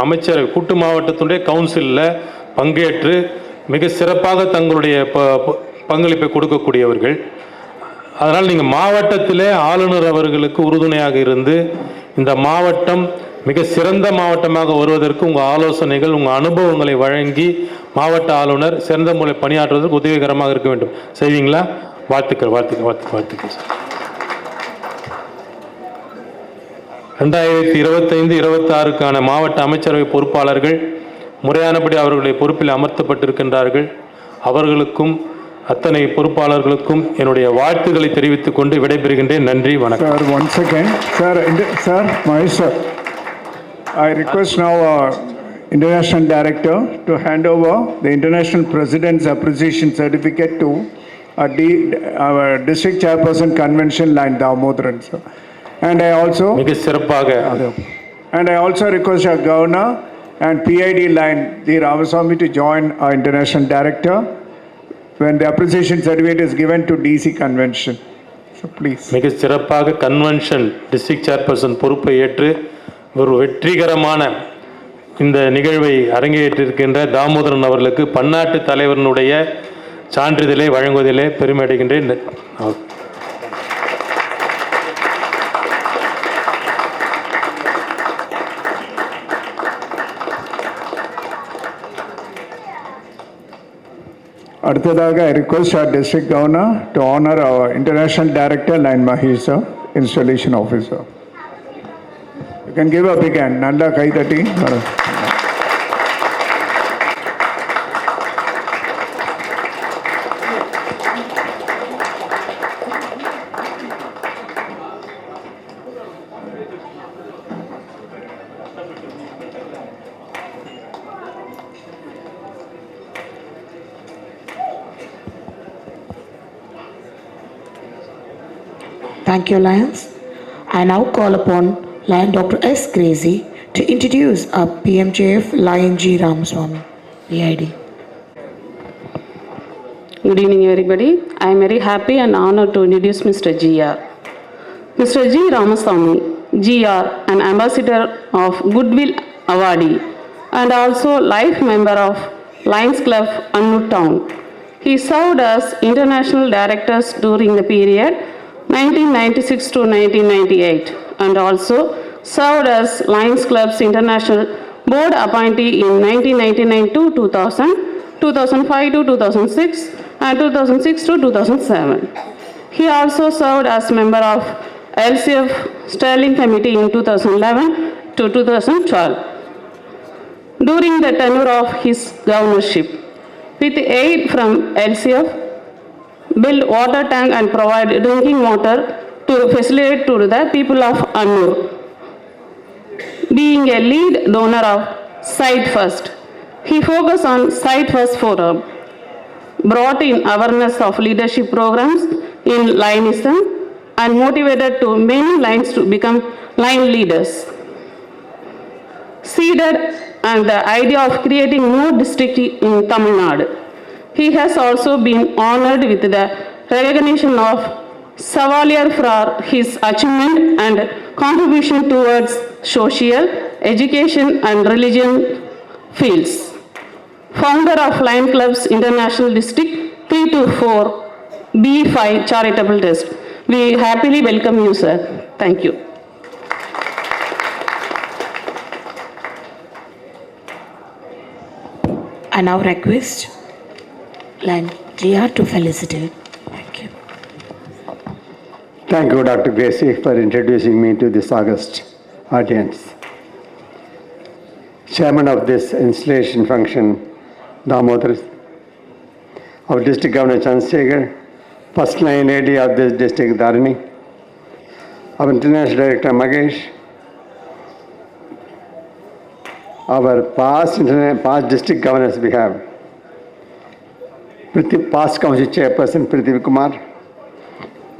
அமைச்சரவை கூட்டு மாவட்டத்தினுடைய கவுன்சிலில் பங்கேற்று மிக சிறப்பாக தங்களுடைய பங்களிப்பை கொடுக்கக்கூடியவர்கள். அதனால் நீங்கள் மாவட்டத்திலே ஆளுநர் அவர்களுக்கு உறுதுணையாக இருந்து இந்த மாவட்டம் மிக சிறந்த மாவட்டமாக வருவதற்கு உங்கள் ஆலோசனைகள், உங்கள் அனுபவங்களை வழங்கி மாவட்ட ஆளுநர் சிறந்த முறை பணியாற்றுவதற்கு உதவிகரமாக இருக்க வேண்டும். செய்வீங்களா? வாழ்த்துக்கள் வாழ்த்துக்கள் வாழ்த்துக்கள் வாழ்த்துக்கள் சார். 2025-26க்கான மாவட்ட அமைச்சரவை பொறுப்பாளர்கள் முறையானபடி அவர்களுடைய பொறுப்பில் அமர்த்தப்பட்டிருக்கின்றார்கள். அவர்களுக்கும் அத்தனை பொறுப்பாளர்களுக்கும் என்னுடைய வாழ்த்துக்களை தெரிவித்துக் கொண்டு விடைபெறுகின்றேன். நன்றி, வணக்கம். Sir, once again, sir, Mahesh sir, I request now International Director to hand over the International President's Appreciation Certificate to our District Chairperson Convention Line Damodaran sir. And I also மிக சிறப்பாக request our Governor and PID line D. Ramaswamy to join our International Director when the appreciation certificate is given to DC Convention. So please. மிக சிறப்பாக கன்வென்ஷன் டிஸ்ட்ரிக்ட் சேர்பர்சன் பொறுப்பை ஏற்று ஒரு வெற்றிகரமான இந்த நிகழ்வை அரங்கேற்றிருக்கின்ற தாமோதரன் அவர்களுக்கு பன்னாட்டு தலைவரனுடைய சான்றிதழை வழங்குவதிலே பெருமை அடைகின்றேன். அடுத்ததாக I request our district governor to honor our international director Lion Mahesh sir, installation officer. You can give a big hand. நல்லா கை தட்டி. Thank you, Lions. I now call upon Lion Dr. S. Crazy to introduce our PMJF Lion G. Ramaswamy, PID. Good evening, everybody. I am very happy and honored to introduce Mr. GR. Mr. G. Ramaswamy, GR, an ambassador of Goodwill Awardee and also life member of Lions Club, Annur Town. He served as international directors during the period 1996 to 1998 and also served as Lions Club's international board appointee in 1999 to 2000, 2005 to 2006 and 2006 to 2007. He also served as member of LCF Sterling Committee in 2011 to 2012. During the tenure of his governorship, with aid from LCF, build water tank and provide drinking water to facilitate to the people of Annur. Being a lead donor of Site First, he focused on Site First Forum, brought in awareness of leadership programs in Lionism and motivated to many Lions to become Lion leaders. Seeded and the idea of creating more districts in Tamil Nadu. He has also been honored with the recognition of Savalier for his achievement and contribution towards social, education and religion fields. Founder of Lion Clubs International District 324 B5 Charitable Trust. We happily welcome you, sir. Thank you. I now request Lion GR to felicitate. Thank you. Thank you, Dr. Gracie, for introducing me to this august audience. Chairman of this installation function, Damodar, our District Governor Chandrasekhar, first line AD of this district, Dharani, our International Director Magesh, our past district governors we have, past council chairperson Prithvi Kumar,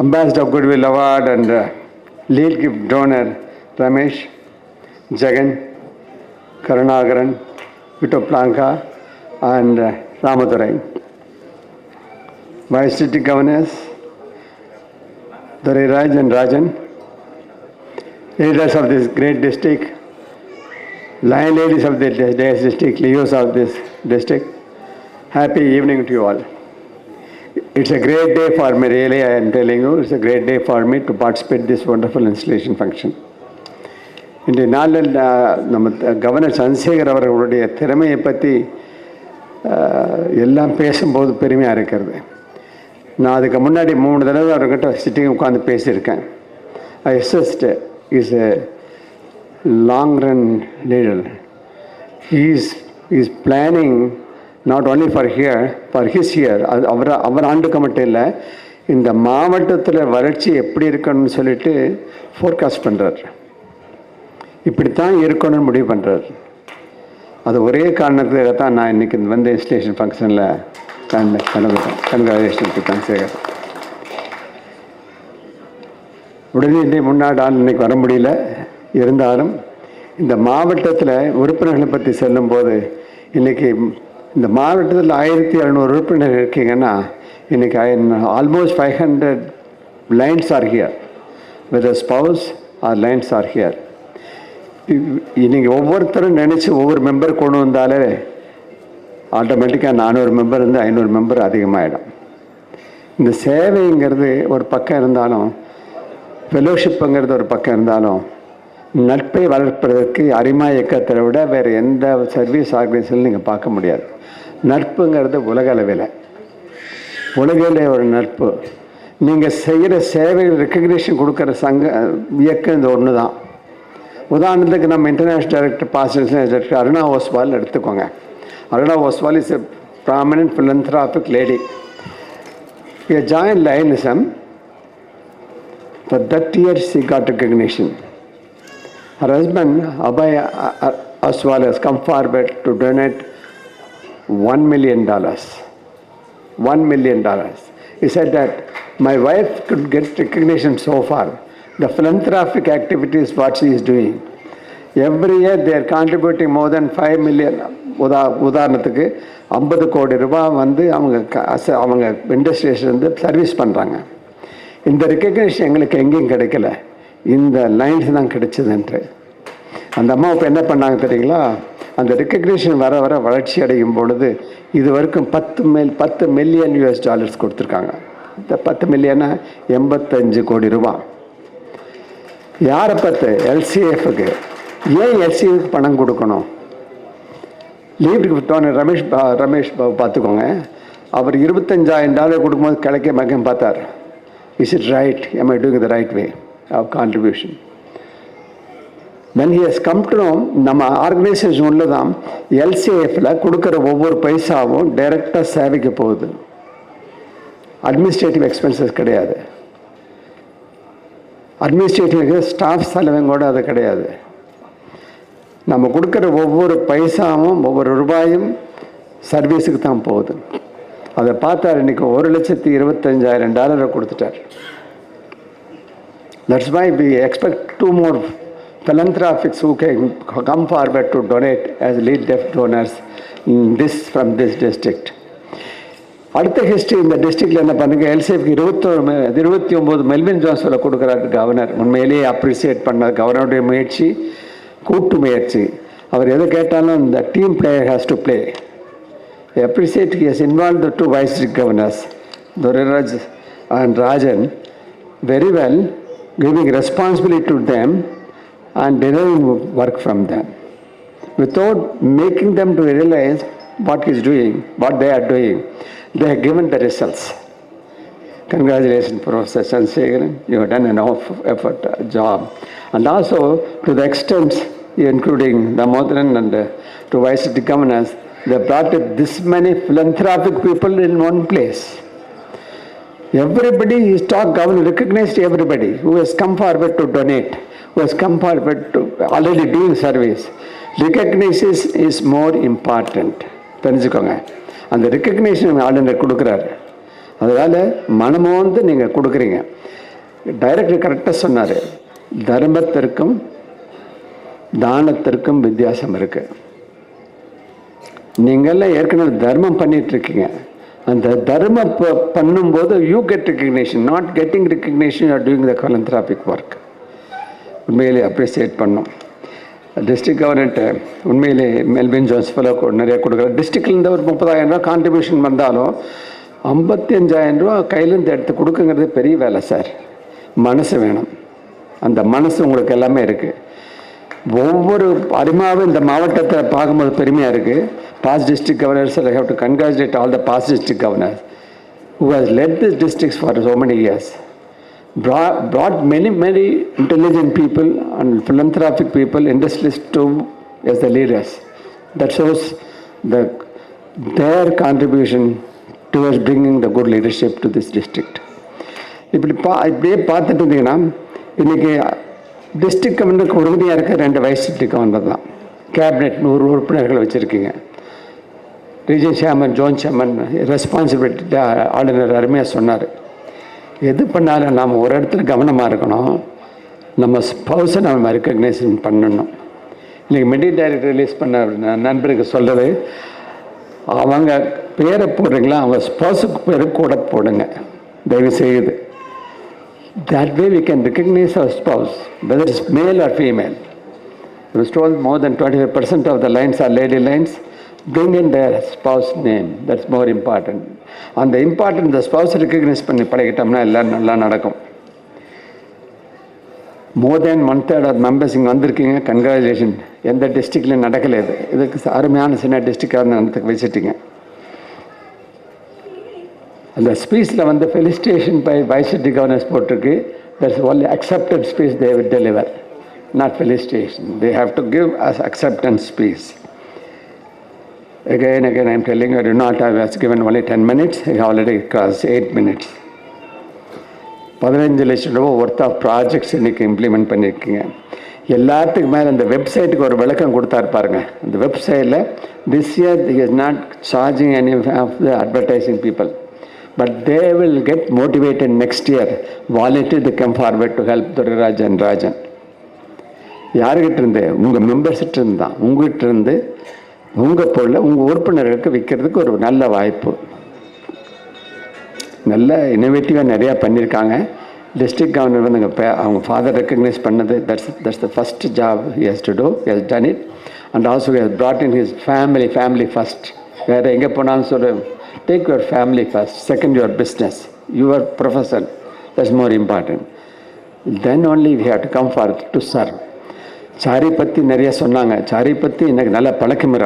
ambassador of Goodwill Award and lead gift donor Ramesh, Jagan, Karunagaran, Vito Planka and Ramadurai. Vice district governors Durai Raj and Rajan, leaders of this great district, Lion ladies of the district, Leos of this district. Happy evening to you all. It's a great day for me, really, I am telling you, it's a great day for me to participate in this wonderful installation function. இன்றைய நாளில் நம்ம கவர்னர் சந்திரசேகர் அவர்களுடைய திறமையை பற்றி எல்லாம் பேசும்போது பெருமையாக இருக்கிறது. நான் அதுக்கு முன்னாடி 3 தடவை அவர்கிட்ட சிட்டிங் உட்காந்து பேசியிருக்கேன். I assessed is a long run leader. Is planning not only for his year, அவர் ஆண்டுக்கு மட்டும் இல்லை, இந்த மாவட்டத்தில் வளர்ச்சி எப்படி இருக்கணும்னு சொல்லிட்டு ஃபோர்காஸ்ட் பண்ணுறார். இப்படித்தான் இருக்கணும்னு முடிவு பண்ணுறார். அது ஒரே காரணத்துக்காக தான் நான் இன்றைக்கி வந்து இன்ஸ்டலேஷன் ஃபங்க்ஷனில் கலந்துட்டேன். Congratulation to Chandrasekhar. உடனே முன்னாடி இன்னைக்கு வர முடியல, இருந்தாலும் இந்த மாவட்டத்தில் உறுப்பினர்களை பற்றி சொல்லும்போது, இன்றைக்கி இந்த மாவட்டத்தில் 1700 உறுப்பினர்கள் இருக்கீங்கன்னா, இன்றைக்கி almost 500 lines are here, with spouse R lines are here. நீங்கள் ஒவ்வொருத்தரும் நினச்சி ஒவ்வொரு மெம்பர் கொண்டு வந்தாலே ஆட்டோமேட்டிக்காக 400 மெம்பர் இருந்து 500 மெம்பர் அதிகமாகிடும். இந்த சேவைங்கிறது ஒரு பக்கம் இருந்தாலும், ஃபெலோஷிப்புங்கிறது ஒரு பக்கம் இருந்தாலும், நட்பை வளர்ப்பதற்கு அரிமா இயக்கத்தை விட வேறு எந்த சர்வீஸ் ஆர்கனைசேஷன் நீங்கள் பார்க்க முடியாது. நட்புங்கிறது உலக அளவில் உலகிலே ஒரு நட்பு. நீங்கள் செய்கிற சேவைகள் ரெக்கக்னிஷன் கொடுக்குற இயக்கம் இந்த ஒன்று தான். உதாரணத்துக்கு நம்ம இன்டர்நேஷ்னல் டைரக்டர் பாஸ்டர்ஸ் டைரக்டர் அருணா ஓஸ்வால் எடுத்துக்கோங்க. Aruna Oswal is a prominent philanthropic lady. She joined Lionism. For that year she got recognition. Her husband Abhay Oswal has come forward to donate $1 million. $1 million. He said that my wife could get recognition so far. The philanthropic activity is what she is doing. Every year they are contributing more than 5 million. உதாரணத்துக்கு 50 கோடி ரூபாய் வந்து அவங்க இண்டஸ்ட்ரீஸ்லேருந்து சர்வீஸ் பண்ணுறாங்க. இந்த ரெக்கக்னிஷன் எங்களுக்கு எங்கேயும் கிடைக்கல, இந்த லைன்ஸ் தான் கிடைச்சதுன்ட்டு. அந்த அம்மா இப்போ என்ன பண்ணாங்க தெரியுங்களா? அந்த ரெக்கக்னிஷன் வர வர வளர்ச்சி அடையும் பொழுது இது வரைக்கும் $10 மில்லியன் கொடுத்துருக்காங்க. இந்த 10 மில்லியனா 85 கோடி ரூபாய். யாரை பார்த்து? எல்சிஎஃப்க்கு. ஏன் எல்சிஎஃப்க்கு பணம் கொடுக்கணும்? லீவுக்கு ரமேஷ் பாபு பார்த்துக்கோங்க. அவர் $25,000 கொடுக்கும்போது கிடைக்க மகன் பார்த்தார். Is it right? Am I doing the right way of contribution? When he has come to know, நம்ம ஆர்கனைசேஷன் உள்ள தான் எல்சிஎஃப்ல கொடுக்குற ஒவ்வொரு பைசாவும் டைரக்டாக சேவைக்கு போகுது. அட்மினிஸ்ட்ரேட்டிவ் எக்ஸ்பென்சஸ் கிடையாது. அட்மினிஸ்ட்ரேட்டிவ் ஸ்டாஃப் செலவும் கூட அது கிடையாது. நம்ம கொடுக்குற ஒவ்வொரு பைசாவும் ஒவ்வொரு ரூபாயும் சர்வீஸுக்கு தான் போகுது. அதை பார்த்தார். இன்றைக்கி $1,25,000 கொடுத்துட்டார். That's why we expect 2 more philanthropics who can come forward to donate as lead donors from this district. அடுத்த ஹிஸ்ட்ரி இந்த டிஸ்ட்ரிக்டில் என்ன பண்ணுங்க, எல்சிஎஃப்க்கு 29 மெல்வின் ஜோன்ஸில் கொடுக்குறாரு கவர்னர். உண்மையிலேயே அப்ரிசியேட் பண்ண கவர்னருடைய முயற்சி, கூட்டு முயற்சி. அவர் எதை கேட்டாலும் இந்த team player has to play. Appreciate he has involved the 2 vice governors, Doriraj and Rajan, very well, giving responsibility to them and deriving work from them. Without making them to realize what he is doing, what they are doing, they have given the results. Congratulations, Professor Chandrasekharan. You have done an effort job. And also, to the extent, including Damodaran and 2 vice governors, they brought this many philanthropic people in one place. Everybody is recognized everybody who has come forward to donate, who has come forward to already doing service. Recognition is more important. தெரிஞ்சுக்கோங்க. அந்த ரெக்கக்னேஷன் ஆளுநர் கொடுக்குறாரு. அதனால் மனமோந்து நீங்கள் கொடுக்குறீங்க. டைரக்டர் கரெக்டாக சொன்னார், தர்மத்திற்கும் தானத்திற்கும் வித்தியாசம் இருக்குது. நீங்கள்லாம் ஏற்கனவே தர்மம் பண்ணிகிட்ருக்கீங்க. அந்த தர்மம் பண்ணும்போது you get recognition. Not getting recognition are doing the philanthropic work. உண்மையிலே அப்ரிசியேட் பண்ணோம். டிஸ்ட்ரிக்ட் கவர்மெண்ட்டு உண்மையிலே மெல்வின் ஜோன்ஸ் ஃபெலோ நிறைய கொடுக்குறாரு. டிஸ்ட்ரிக்ட்லேருந்து ஒரு 30,000 கான்ட்ரிபியூஷன் வந்தாலும் 55,000 கையிலேருந்து எடுத்து கொடுக்குங்கிறது பெரிய வேலை சார். மனசு வேணும். அந்த மனசு உங்களுக்கு எல்லாமே இருக்குது. ஒவ்வொரு அரிமாவும் இந்த மாவட்டத்தை பார்க்கும்போது பெருமையாக இருக்குது. Past district governors, I have to congratulate all the past district governors who has led these districts for so many years. Brought many intelligent people and philanthropic people, industrialists too, as the leaders. That shows their contribution towards bringing the good leadership to this district. இப்படியே பார்த்துட்டு இருந்தீங்கன்னா இன்றைக்கி டிஸ்ட்ரிக்ட் கவர்னருக்கு உறுதியாக இருக்க 2 வைஸ் டிஸ்ட்ரிக்ட் கவர்னர் தான். கேபினெட் 100 உறுப்பினர்கள் வச்சுருக்கீங்க. Region chairman, zone chairman, responsibility ஆளுநர் அருமையாக சொன்னார். எது பண்ணாலும் நாம் ஒரு இடத்துல கவனமாக இருக்கணும். நம்ம ஸ்பௌஸை நம்ம ரெக்கக்னைசேஷன் பண்ணணும். இன்றைக்கி மெடி டைரக்டர் ரிலீஸ் பண்ண நண்பருக்கு சொல்கிறது, அவங்க பேரை போடுறீங்களா, அவங்க ஸ்பௌஸுக்கு பேர் கூட போடுங்க தயவு செய்யுது. That way we can recognize our spouse, whether it's male or female. It was told more than 25% of the lines are lady lines. Bring in their spouse name. That's more important. And the important, the spouse recognize பண்ணி பழகிட்டோம்னா எல்லாம் நல்லா நடக்கும். More than 1/3 of members இங்கே வந்திருக்கீங்க. கங்க்ராச்சுலேஷன். எந்த டிஸ்ட்ரிக்ட்லையும் நடக்கலை. இதுக்கு அருமையான சின்ன டிஸ்ட்ரிக்டாக நடத்துக்கு வச்சுட்டீங்க. அந்த ஸ்பீச்சில் வந்து felicitation by vice district governors போட்டிருக்கு. That's only accepted speech they will deliver, not felicitation. They have to give as acceptance speech. Again, I am telling you, I do not have was given only 10 minutes. I have already crossed 8 minutes. 15 லட்சம் ரூபா ஒர்த் ஆஃப் ப்ராஜெக்ட்ஸ் இன்றைக்கி இம்ப்ளிமெண்ட் பண்ணியிருக்கீங்க. எல்லாத்துக்கு மேலே அந்த வெப்சைட்டுக்கு ஒரு விளக்கம் கொடுத்தாரு பாருங்க. அந்த வெப்சைட்டில் this year he is not charging any of the advertising people, but they will get motivated next year, volunteer to come forward to help Durarajan Rajan. யாருக்கிட்ட இருந்து? உங்கள் மெம்பர்ஸ்கிட்ட இருந்து தான். உங்ககிட்ட இருந்து உங்கள் பொருளை உங்கள் உறுப்பினர்களுக்கு விற்கிறதுக்கு ஒரு நல்ல வாய்ப்பு. நல்ல இன்னோவேட்டிவாக நிறையா பண்ணியிருக்காங்க. டிஸ்ட்ரிக்ட் கவர்னர் வந்து அவங்க ஃபாதர் ரெக்கக்னைஸ் பண்ணது, that's the first job he has to do. He has done it and also he has brought in his family first. வேறு எங்கே போனாலும் சொல்ல, take your family first, second your business, your profession, that's more important. Then only we have to come for to serve. Sari பற்றி நிறைய சொன்னாங்க. சாரி பற்றி எனக்கு நல்ல பழக்கம்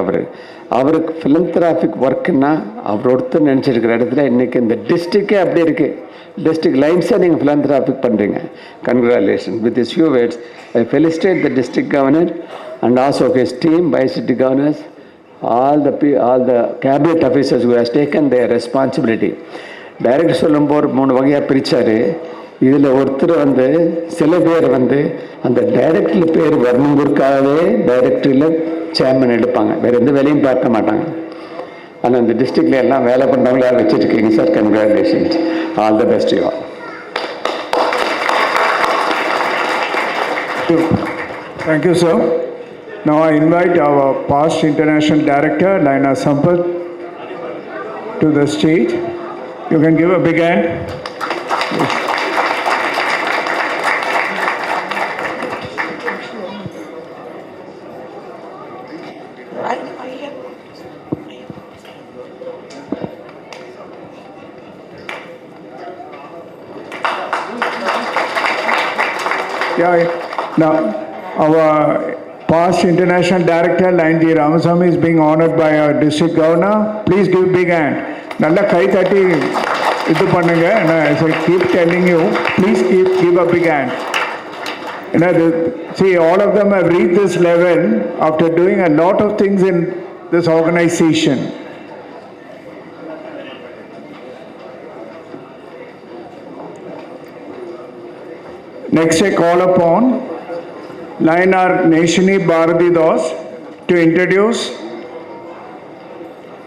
அவருக்கு ஃபிலந்த்ராபிக் ஒர்க்குன்னா அவர் ஒருத்தர் நினச்சிருக்கிற இடத்துல இன்றைக்கி இந்த டிஸ்ட்ரிக்டே அப்படி இருக்குது. டிஸ்ட்ரிக்ட் லைன்ஸாக நீங்கள் ஃபிலந்த்ராபிக் பண்ணுறீங்க. Congratulation. With this few words I felicitate the district governor and also his team by district governors, all the cabinet officers who has taken their responsibility. Director சொல்லும்போது 3 வகையாக பிரித்தார். இதில் ஒருத்தர் வந்து சில பேர் வந்து அந்த டைரக்டரில் பேர் வரணுங்கிறதுக்காகவே டைரக்டரியில் சேர்மன் எடுப்பாங்க, வேறு எந்த வேலையும் பார்க்க மாட்டாங்க. ஆனால் அந்த டிஸ்ட்ரிக்டில் எல்லாம் வேலை பண்ணுறவங்களா வச்சுருக்கீங்க sir. Congratulations. All the best you all. Thank you, sir. Now I invite our past international director, Laina Sampath, to the stage. You can give a big hand. Yeah, now our past international director, Lion G. Ramaswamy, is being honored by our district governor. Please give big hand. Nalla kai thatti idu pannunga. As I keep telling you, please give a big hand. See, all of them have reached this level after doing a lot of things in this organization. Next, I call upon Lionar Neshini Bharati Das to introduce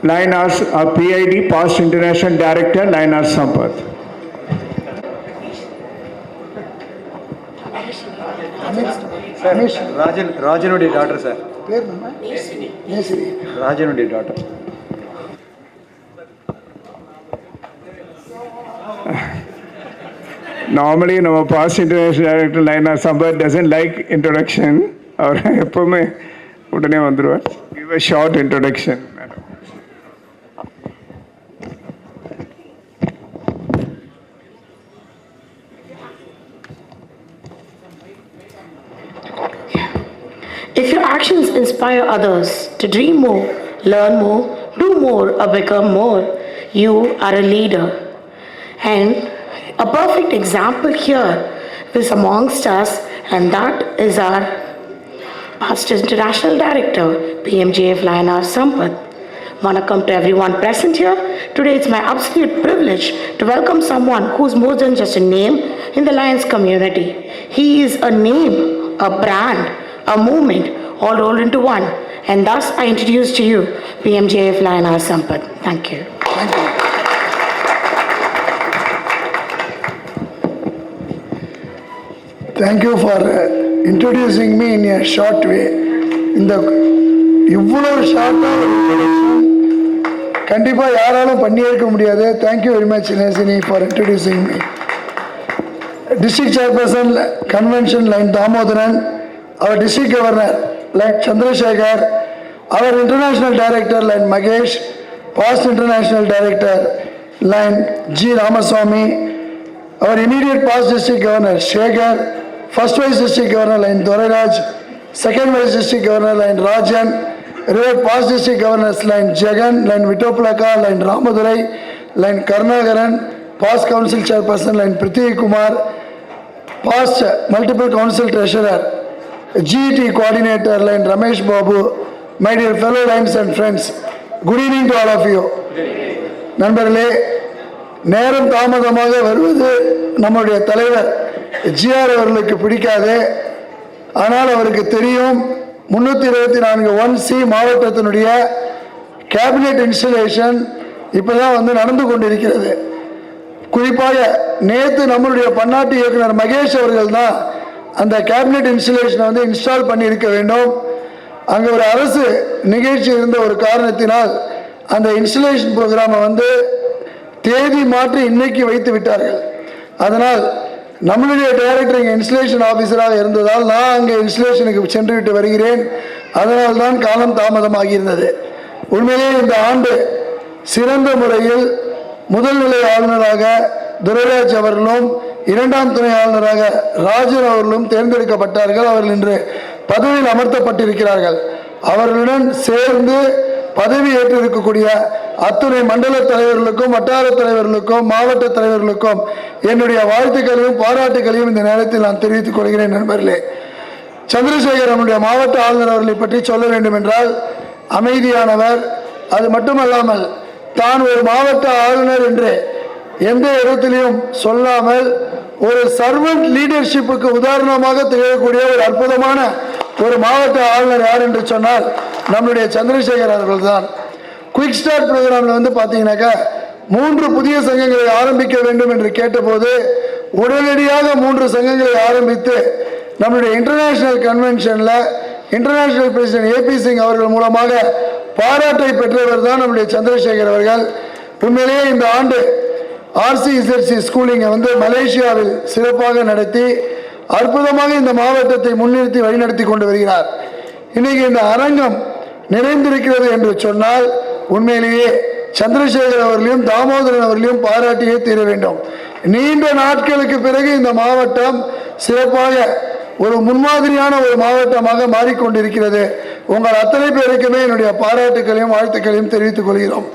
Lionar's PID, past international director, Lionar Sampath. ராஜனுடைய டாக்டர் சார். ராஜனுடைய doctor. Normally, our past international director, Lionar Sampath, doesn't like introduction. Or எப்பவுமே உடனே வந்துருவார். Give a short introduction, madam. If your actions inspire others to dream more, learn more, do more, or become more, you are a leader. And a perfect example here is amongst us, and that is our past international director, PMJF Lionar Sampath. Vanakkam to everyone present here. Today it's my absolute privilege to welcome someone who's more than just a name in the Lions community. He is a name, a brand, a movement, all rolled into one. And thus I introduce to you PMJF Lionar Sampath. Thank you. Thank you. Thank you for introducing me in a short way. இந்த இவ்வளோ ஷார்ட்டாக கண்டிப்பாக யாராலும் பண்ணியிருக்க முடியாது. தேங்க்யூ வெரி மச் நேசினி for introducing me. District chairperson convention Lion Damodaran, அவர் டிஸ்ட்ரிக்ட் கவர்னர் லைன் சந்திரசேகர், அவர் international director Lion Mahesh, past international director Lion G Ramaswamy, our immediate past district governor Shekhar, first vice district governor line Doraraj, second vice district governor line Rajan, past district governors line Jagan, line Vitopalaka, line Ramadurai, line Karnagaran, past council chairperson line Prithvi Kumar, past multiple council treasurer, GET coordinator line Ramesh Babu, my dear fellow lines and friends, good evening to all of you. நண்பர்களே, நேரம் தாமதமாக வருவது நம்முடைய தலைவர் ஜிஆர் அவர்களுக்கு பிடிக்காது. ஆனால் அவருக்கு தெரியும் 324 1C மாவட்டத்தினுடைய கேபினெட் இன்ஸ்டலேஷன் இப்போதான் நடந்து கொண்டிருக்கிறது. குறிப்பாக நேற்று நம்மளுடைய பன்னாட்டு இயக்குனர் மகேஷ் அவர்கள் தான் அந்த கேபினெட் இன்ஸ்டலேஷனை இன்ஸ்டால் பண்ணியிருக்க வேண்டும். அங்கே ஒரு அரசு நிகழ்ச்சி இருந்த ஒரு காரணத்தினால் அந்த இன்ஸ்டலேஷன் ப்ரோக்ராமை தேதி மாற்றி இன்னைக்கு வைத்து விட்டார்கள். அதனால் நம்மளுடைய டைரக்டர் இங்கே இன்ஸ்டலேஷன் ஆஃபீஸராக இருந்ததால் நான் அங்கே இன்ஸ்டலேஷனுக்கு சென்று விட்டு வருகிறேன். அதனால் தான் காலம் தாமதமாகியிருந்தது. உண்மையிலேயே இந்த ஆண்டு சிறந்த முறையில் முதல் நிலை ஆளுநராக துரைராஜ் அவர்களும் இரண்டாம் துணை ஆளுநராக ராஜன் அவர்களும் தேர்ந்தெடுக்கப்பட்டார்கள். அவர்கள் இன்று பதவியில் அமர்த்தப்பட்டிருக்கிறார்கள். அவர்களுடன் சேர்ந்து பதவி ஏற்றிருக்கக்கூடிய அத்துணை மண்டல தலைவர்களுக்கும் வட்டார தலைவர்களுக்கும் மாவட்ட தலைவர்களுக்கும் என்னுடைய வாழ்த்துக்களையும் பாராட்டுகளையும் இந்த நேரத்தில் நான் தெரிவித்துக் கொள்கிறேன். நண்பர்களே, சந்திரசேகர் நம்முடைய மாவட்ட ஆளுநர் அவர்களை பற்றி சொல்ல வேண்டும் என்றால் அமைதியானவர். அது மட்டுமல்லாமல் தான் ஒரு மாவட்ட ஆளுநர் என்று எந்த இடத்திலையும் சொல்லாமல் ஒரு சர்வன்ட் லீடர்ஷிப்புக்கு உதாரணமாக திகழக்கூடிய ஒரு அற்புதமான ஒரு மாவட்ட ஆளுநர் யார் என்று சொன்னால் நம்முடைய சந்திரசேகர் அவர்கள் தான். குயிக் ஸ்டார்ட் ப்ரோக்ராம்ல பார்த்தீங்கன்னாக்கா 3 புதிய சங்கங்களை ஆரம்பிக்க வேண்டும் என்று கேட்டபோது உடனடியாக 3 சங்கங்களை ஆரம்பித்து நம்முடைய இன்டர்நேஷனல் கன்வென்ஷன்ல இன்டர்நேஷனல் பிரசிடென்ட் ஏபி சிங் அவர்கள் மூலமாக பாராட்டை பெற்றவர் தான் நம்முடைய சந்திரசேகர் அவர்கள். உண்மையிலேயே இந்த ஆண்டு RCZC ஸ்கூலிங்கை மலேசியாவில் சிறப்பாக நடத்தி அற்புதமாக இந்த மாவட்டத்தை முன்னிறுத்தி வழிநடத்தி கொண்டு வருகிறார். இன்னைக்கு இந்த அரங்கம் நிறைந்திருக்கிறது என்று சொன்னால் உண்மையிலேயே சந்திரசேகர் அவர்களையும் தாமோதரன் அவர்களையும் பாராட்டியே தீர வேண்டும். நீண்ட நாட்களுக்கு பிறகு இந்த மாவட்டம் சிறப்பாக ஒரு முன்மாதிரியான ஒரு மாவட்டமாக மாறிக்கொண்டிருக்கிறது. உங்கள் அத்தனை பேருக்குமே என்னுடைய பாராட்டுகளையும் வாழ்த்துக்களையும் தெரிவித்துக் கொள்கிறோம்.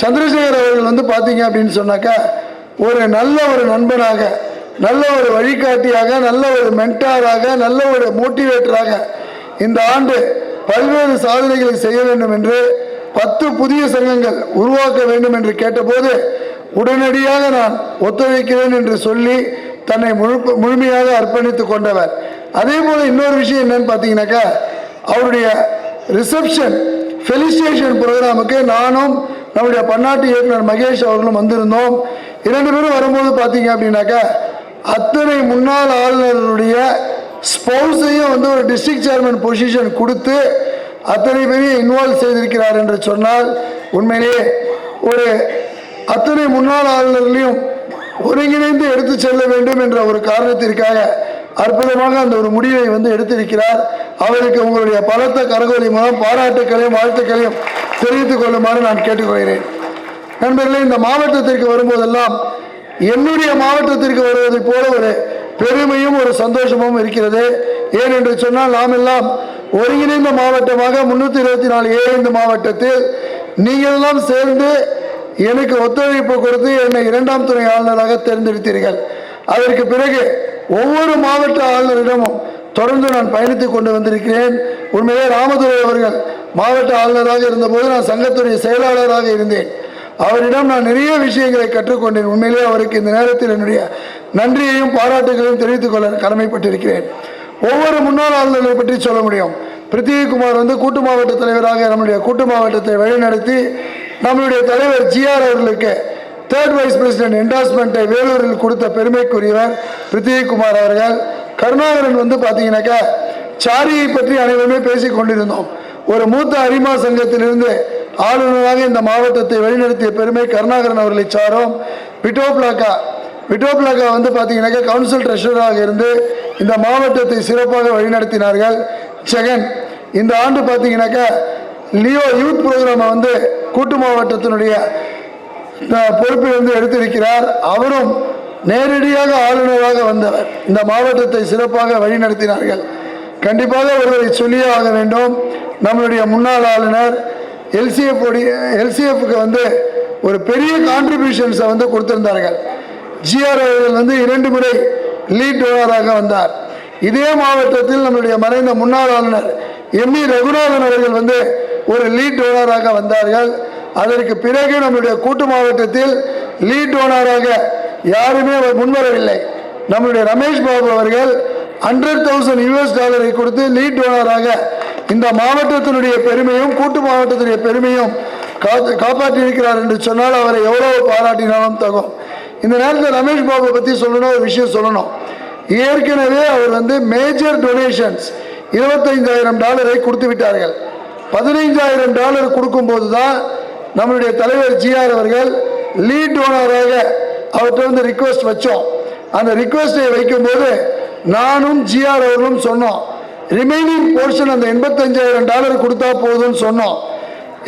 சந்திரசேகர் அவர்கள் பார்த்தீங்க அப்படின்னு சொன்னாக்கா ஒரு நல்ல ஒரு நண்பனாக, நல்ல ஒரு வழிகாட்டியாக, நல்ல ஒரு மென்டாராக, நல்ல ஒரு மோட்டிவேட்டராக இந்த ஆண்டு பல்வேறு சாதனைகளை செய்ய வேண்டும் என்று 10 புதிய சங்கங்கள் உருவாக்க வேண்டும் என்று கேட்டபோது உடனடியாக நான் ஒத்துழைக்கிறேன் என்று சொல்லி தன்னை முழுமையாக அர்ப்பணித்துக் கொண்டவர். அதே போல இன்னொரு விஷயம் என்னன்னு பார்த்தீங்கன்னாக்கா அவருடைய ரிசப்ஷன் ஃபெலிசிட்டேஷன் ப்ரோக்ராமுக்கு நானும் நம்முடைய பன்னாட்டு இயக்குனர் மகேஷ் அவர்களும் வந்திருந்தோம். 2 பேரும் வரும்போது பார்த்தீங்க அப்படின்னாக்கா அத்தனை முன்னாள் ஆளுநருடைய ஸ்பௌஸையும் ஒரு டிஸ்ட்ரிக்ட் சேர்மன் பொசிஷன் கொடுத்து அத்தனை பேரையும் இன்வால்வ் செய்திருக்கிறார் என்று சொன்னால் உண்மையிலேயே ஒரு அத்தனை முன்னாள் ஆளுநர்களையும் ஒருங்கிணைந்து எடுத்து செல்ல வேண்டும் என்ற ஒரு காரணத்திற்காக அற்புதமாக அந்த ஒரு முடிவை எடுத்திருக்கிறார். அவருக்கு உங்களுடைய பலத்த கரகோலி மூலம் பாராட்டுக்களையும் வாழ்த்துக்களையும் தெரிவித்துக் கொள்ளுமாறு நான் கேட்டுக்கொள்கிறேன். நண்பர்களே, இந்த மாவட்டத்திற்கு வரும்போதெல்லாம் என்னுடைய மாவட்டத்திற்கு வருவதை போல ஒரு பெருமையும் ஒரு சந்தோஷமும் இருக்கிறது. ஏனென்று சொன்னால் நாம் எல்லாம் ஒருங்கிணைந்த மாவட்டமாக 324 இந்த மாவட்டத்தில் நீங்கள் எல்லாம் சேர்ந்து எனக்கு ஒத்துழைப்பு கொடுத்து என்னை 2ஆம் துணை ஆளுநராக தேர்ந்தெடுத்தீர்கள். அதற்கு பிறகு ஒவ்வொரு மாவட்ட ஆளுநரிடமும் தொடர்ந்து நான் பயணித்துக் கொண்டு வந்திருக்கிறேன். உண்மையிலே ராமதுரை அவர்கள் மாவட்ட ஆளுநராக இருந்தபோது நான் சங்கத்துடைய செயலாளராக இருந்தேன். அவரிடம் நான் நிறைய விஷயங்களை கற்றுக்கொண்டேன். உண்மையிலே அவருக்கு இந்த நேரத்தில் என்னுடைய நன்றியையும் பாராட்டுகளையும் தெரிவித்துக் கொள்ள கடமைப்பட்டிருக்கிறேன். ஒவ்வொரு முன்னாள் ஆளுநர்களை பற்றி சொல்ல முடியும். பிருத்திவி குமார் கூட்டு மாவட்ட தலைவராக நம்முடைய கூட்டு மாவட்டத்தை வழிநடத்தி நம்மளுடைய தலைவர் ஜிஆர் அவர்களுக்கு 3rd வைஸ் பிரசிடென்ட் என்டாஸ்மெண்ட்டை வேலூரில் கொடுத்த பெருமைக்குரியவர் பிருத்திவி குமார் அவர்கள். கருணாகரன் பார்த்தீங்கன்னாக்கா சாரியை பற்றி அனைவருமே பேசிக் கொண்டிருந்தோம். ஒரு மூத்த அரிமா சங்கத்திலிருந்து ஆளுநராக இந்த மாவட்டத்தை வழிநடத்திய பெருமை கருணாகரன் அவர்களை சாரும். விட்டோப்லாக்கா பார்த்தீங்கன்னாக்கா கவுன்சில் ட்ரெஷரராக இருந்து இந்த மாவட்டத்தை சிறப்பாக வழிநடத்தினார்கள். ஜெகன் இந்த ஆண்டு பார்த்தீங்கன்னாக்கா லியோ யூத் ப்ரோக்ராமை கூட்டு மாவட்டத்தினுடைய பொறுப்பிலிருந்து எடுத்திருக்கிறார். அவரும் நேரடியாக ஆளுநராக வந்தவர். இந்த மாவட்டத்தை சிறப்பாக வழிநடத்தினார்கள். கண்டிப்பாக ஒருவரை சொல்லியே ஆக வேண்டும். நம்மளுடைய முன்னாள் ஆளுநர் எல்சிஎஃப்க்கு ஒரு பெரிய கான்ட்ரிபியூஷன்ஸை வந்து கொடுத்திருந்தார்கள். ஜிஆர் அவர்கள் வந்து 2 முறை லீட் டோனராக வந்தார். இதே மாவட்டத்தில் நம்முடைய மறைந்த முன்னாள் ஆளுநர் எம்.இ. ரகுநாதன் அவர்கள் வந்து ஒரு லீட் டோனராக வந்தார்கள். அதற்கு பிறகு நம்முடைய கூட்டு மாவட்டத்தில் லீட் டோனராக யாருமே முன்வரவில்லை. நம்முடைய ரமேஷ் பாபு அவர்கள் $100,000 கொடுத்து லீட் டோனராக இந்த மாவட்டத்தினுடைய பெருமையும் கூட்டு மாவட்டத்தினுடைய பெருமையும் காப்பாற்றியிருக்கிறார் என்று சொன்னால் அவரை எவ்வளவு பாராட்டினாலும் தகும். இந்த நேரத்தில் ரமேஷ் பாபு பற்றி சொல்லணும், ஒரு விஷயம் சொல்லணும். ஏற்கனவே அவர் வந்து மேஜர் டொனேஷன்ஸ் $25,000 கொடுத்து விட்டார்கள். $15,000 கொடுக்கும்போது தான் நம்மளுடைய தலைவர் ஜிஆர் அவர்கள் லீட் டோனராக அவர்கிட்ட வந்து ரிக்வெஸ்ட் வச்சோம். அந்த ரிக்வெஸ்டை வைக்கும்போது நானும் ஜிஆர் அவர்களும் சொன்னோம், ரிமைனிங் போர்ஷன் அந்த $85,000 கொடுத்தா போதும்னு சொன்னோம்.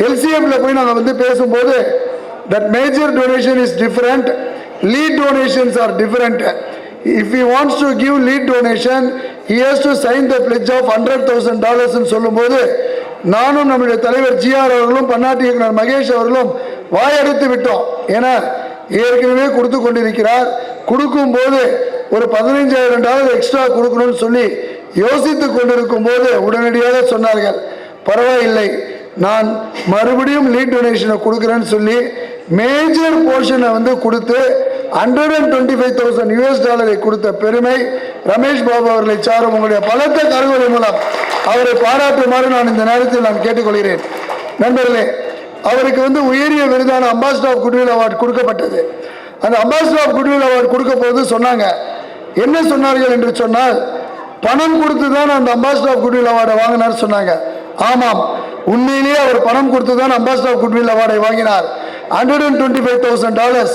எல்சிஎம்ல போய் நாங்கள் வந்து பேசும்போது that major donation is different, lead donations R different. If he wants to give lead donation, he has to sign the pledge of $100,000 சொல்லும்போது நானும் நம்முடைய தலைவர் ஜிஆர் அவர்களும் பன்னாட்டு இயக்குனர் மகேஷ் அவர்களும் வாயடைத்து விட்டோம். ஏன்னா ஏற்கனவே கொடுத்து கொண்டிருக்கிறார், கொடுக்கும் போது ஒரு $15,000 எக்ஸ்ட்ரா கொடுக்கணும்னு சொல்லி யோசித்து கொண்டிருக்கும் போது உடனடியாக சொன்னார்கள், பரவாயில்லை நான் மறுபடியும் லீட் டொனேஷனை கொடுக்குறேன்னு சொல்லி மேஜர் போர்ஷனை வந்து கொடுத்து $125,000 கொடுத்த பெருமை ரமேஷ் பாபு அவர்களை சாரும். உங்களுடைய பலத்த கரவொலி மூலம் அவரை பாராட்டுமாறு நான் இந்த நேரத்தில் நான் கேட்டுக்கொள்கிறேன். நண்பர்களே, அவருக்கு வந்து உயரிய விருதான அம்பாசிடர் ஆஃப் குட்வில் அவார்டு கொடுக்கப்பட்டது. அந்த அம்பாசிடர் ஆஃப் குட்வில் அவார்டு கொடுக்க போது சொன்னாங்க, என்ன சொன்னார்கள் என்று சொன்னால், பணம் கொடுத்து தான் அந்த அம்பாசிடர் ஆஃப் குட்வில் அவார்டை வாங்கினார் சொன்னாங்க. ஆமாம், உண்மையிலேயே அவர் பணம் கொடுத்து தான் அம்பாசிடர் ஆஃப் குட்வில் அவார்டை வாங்கினார். $125,000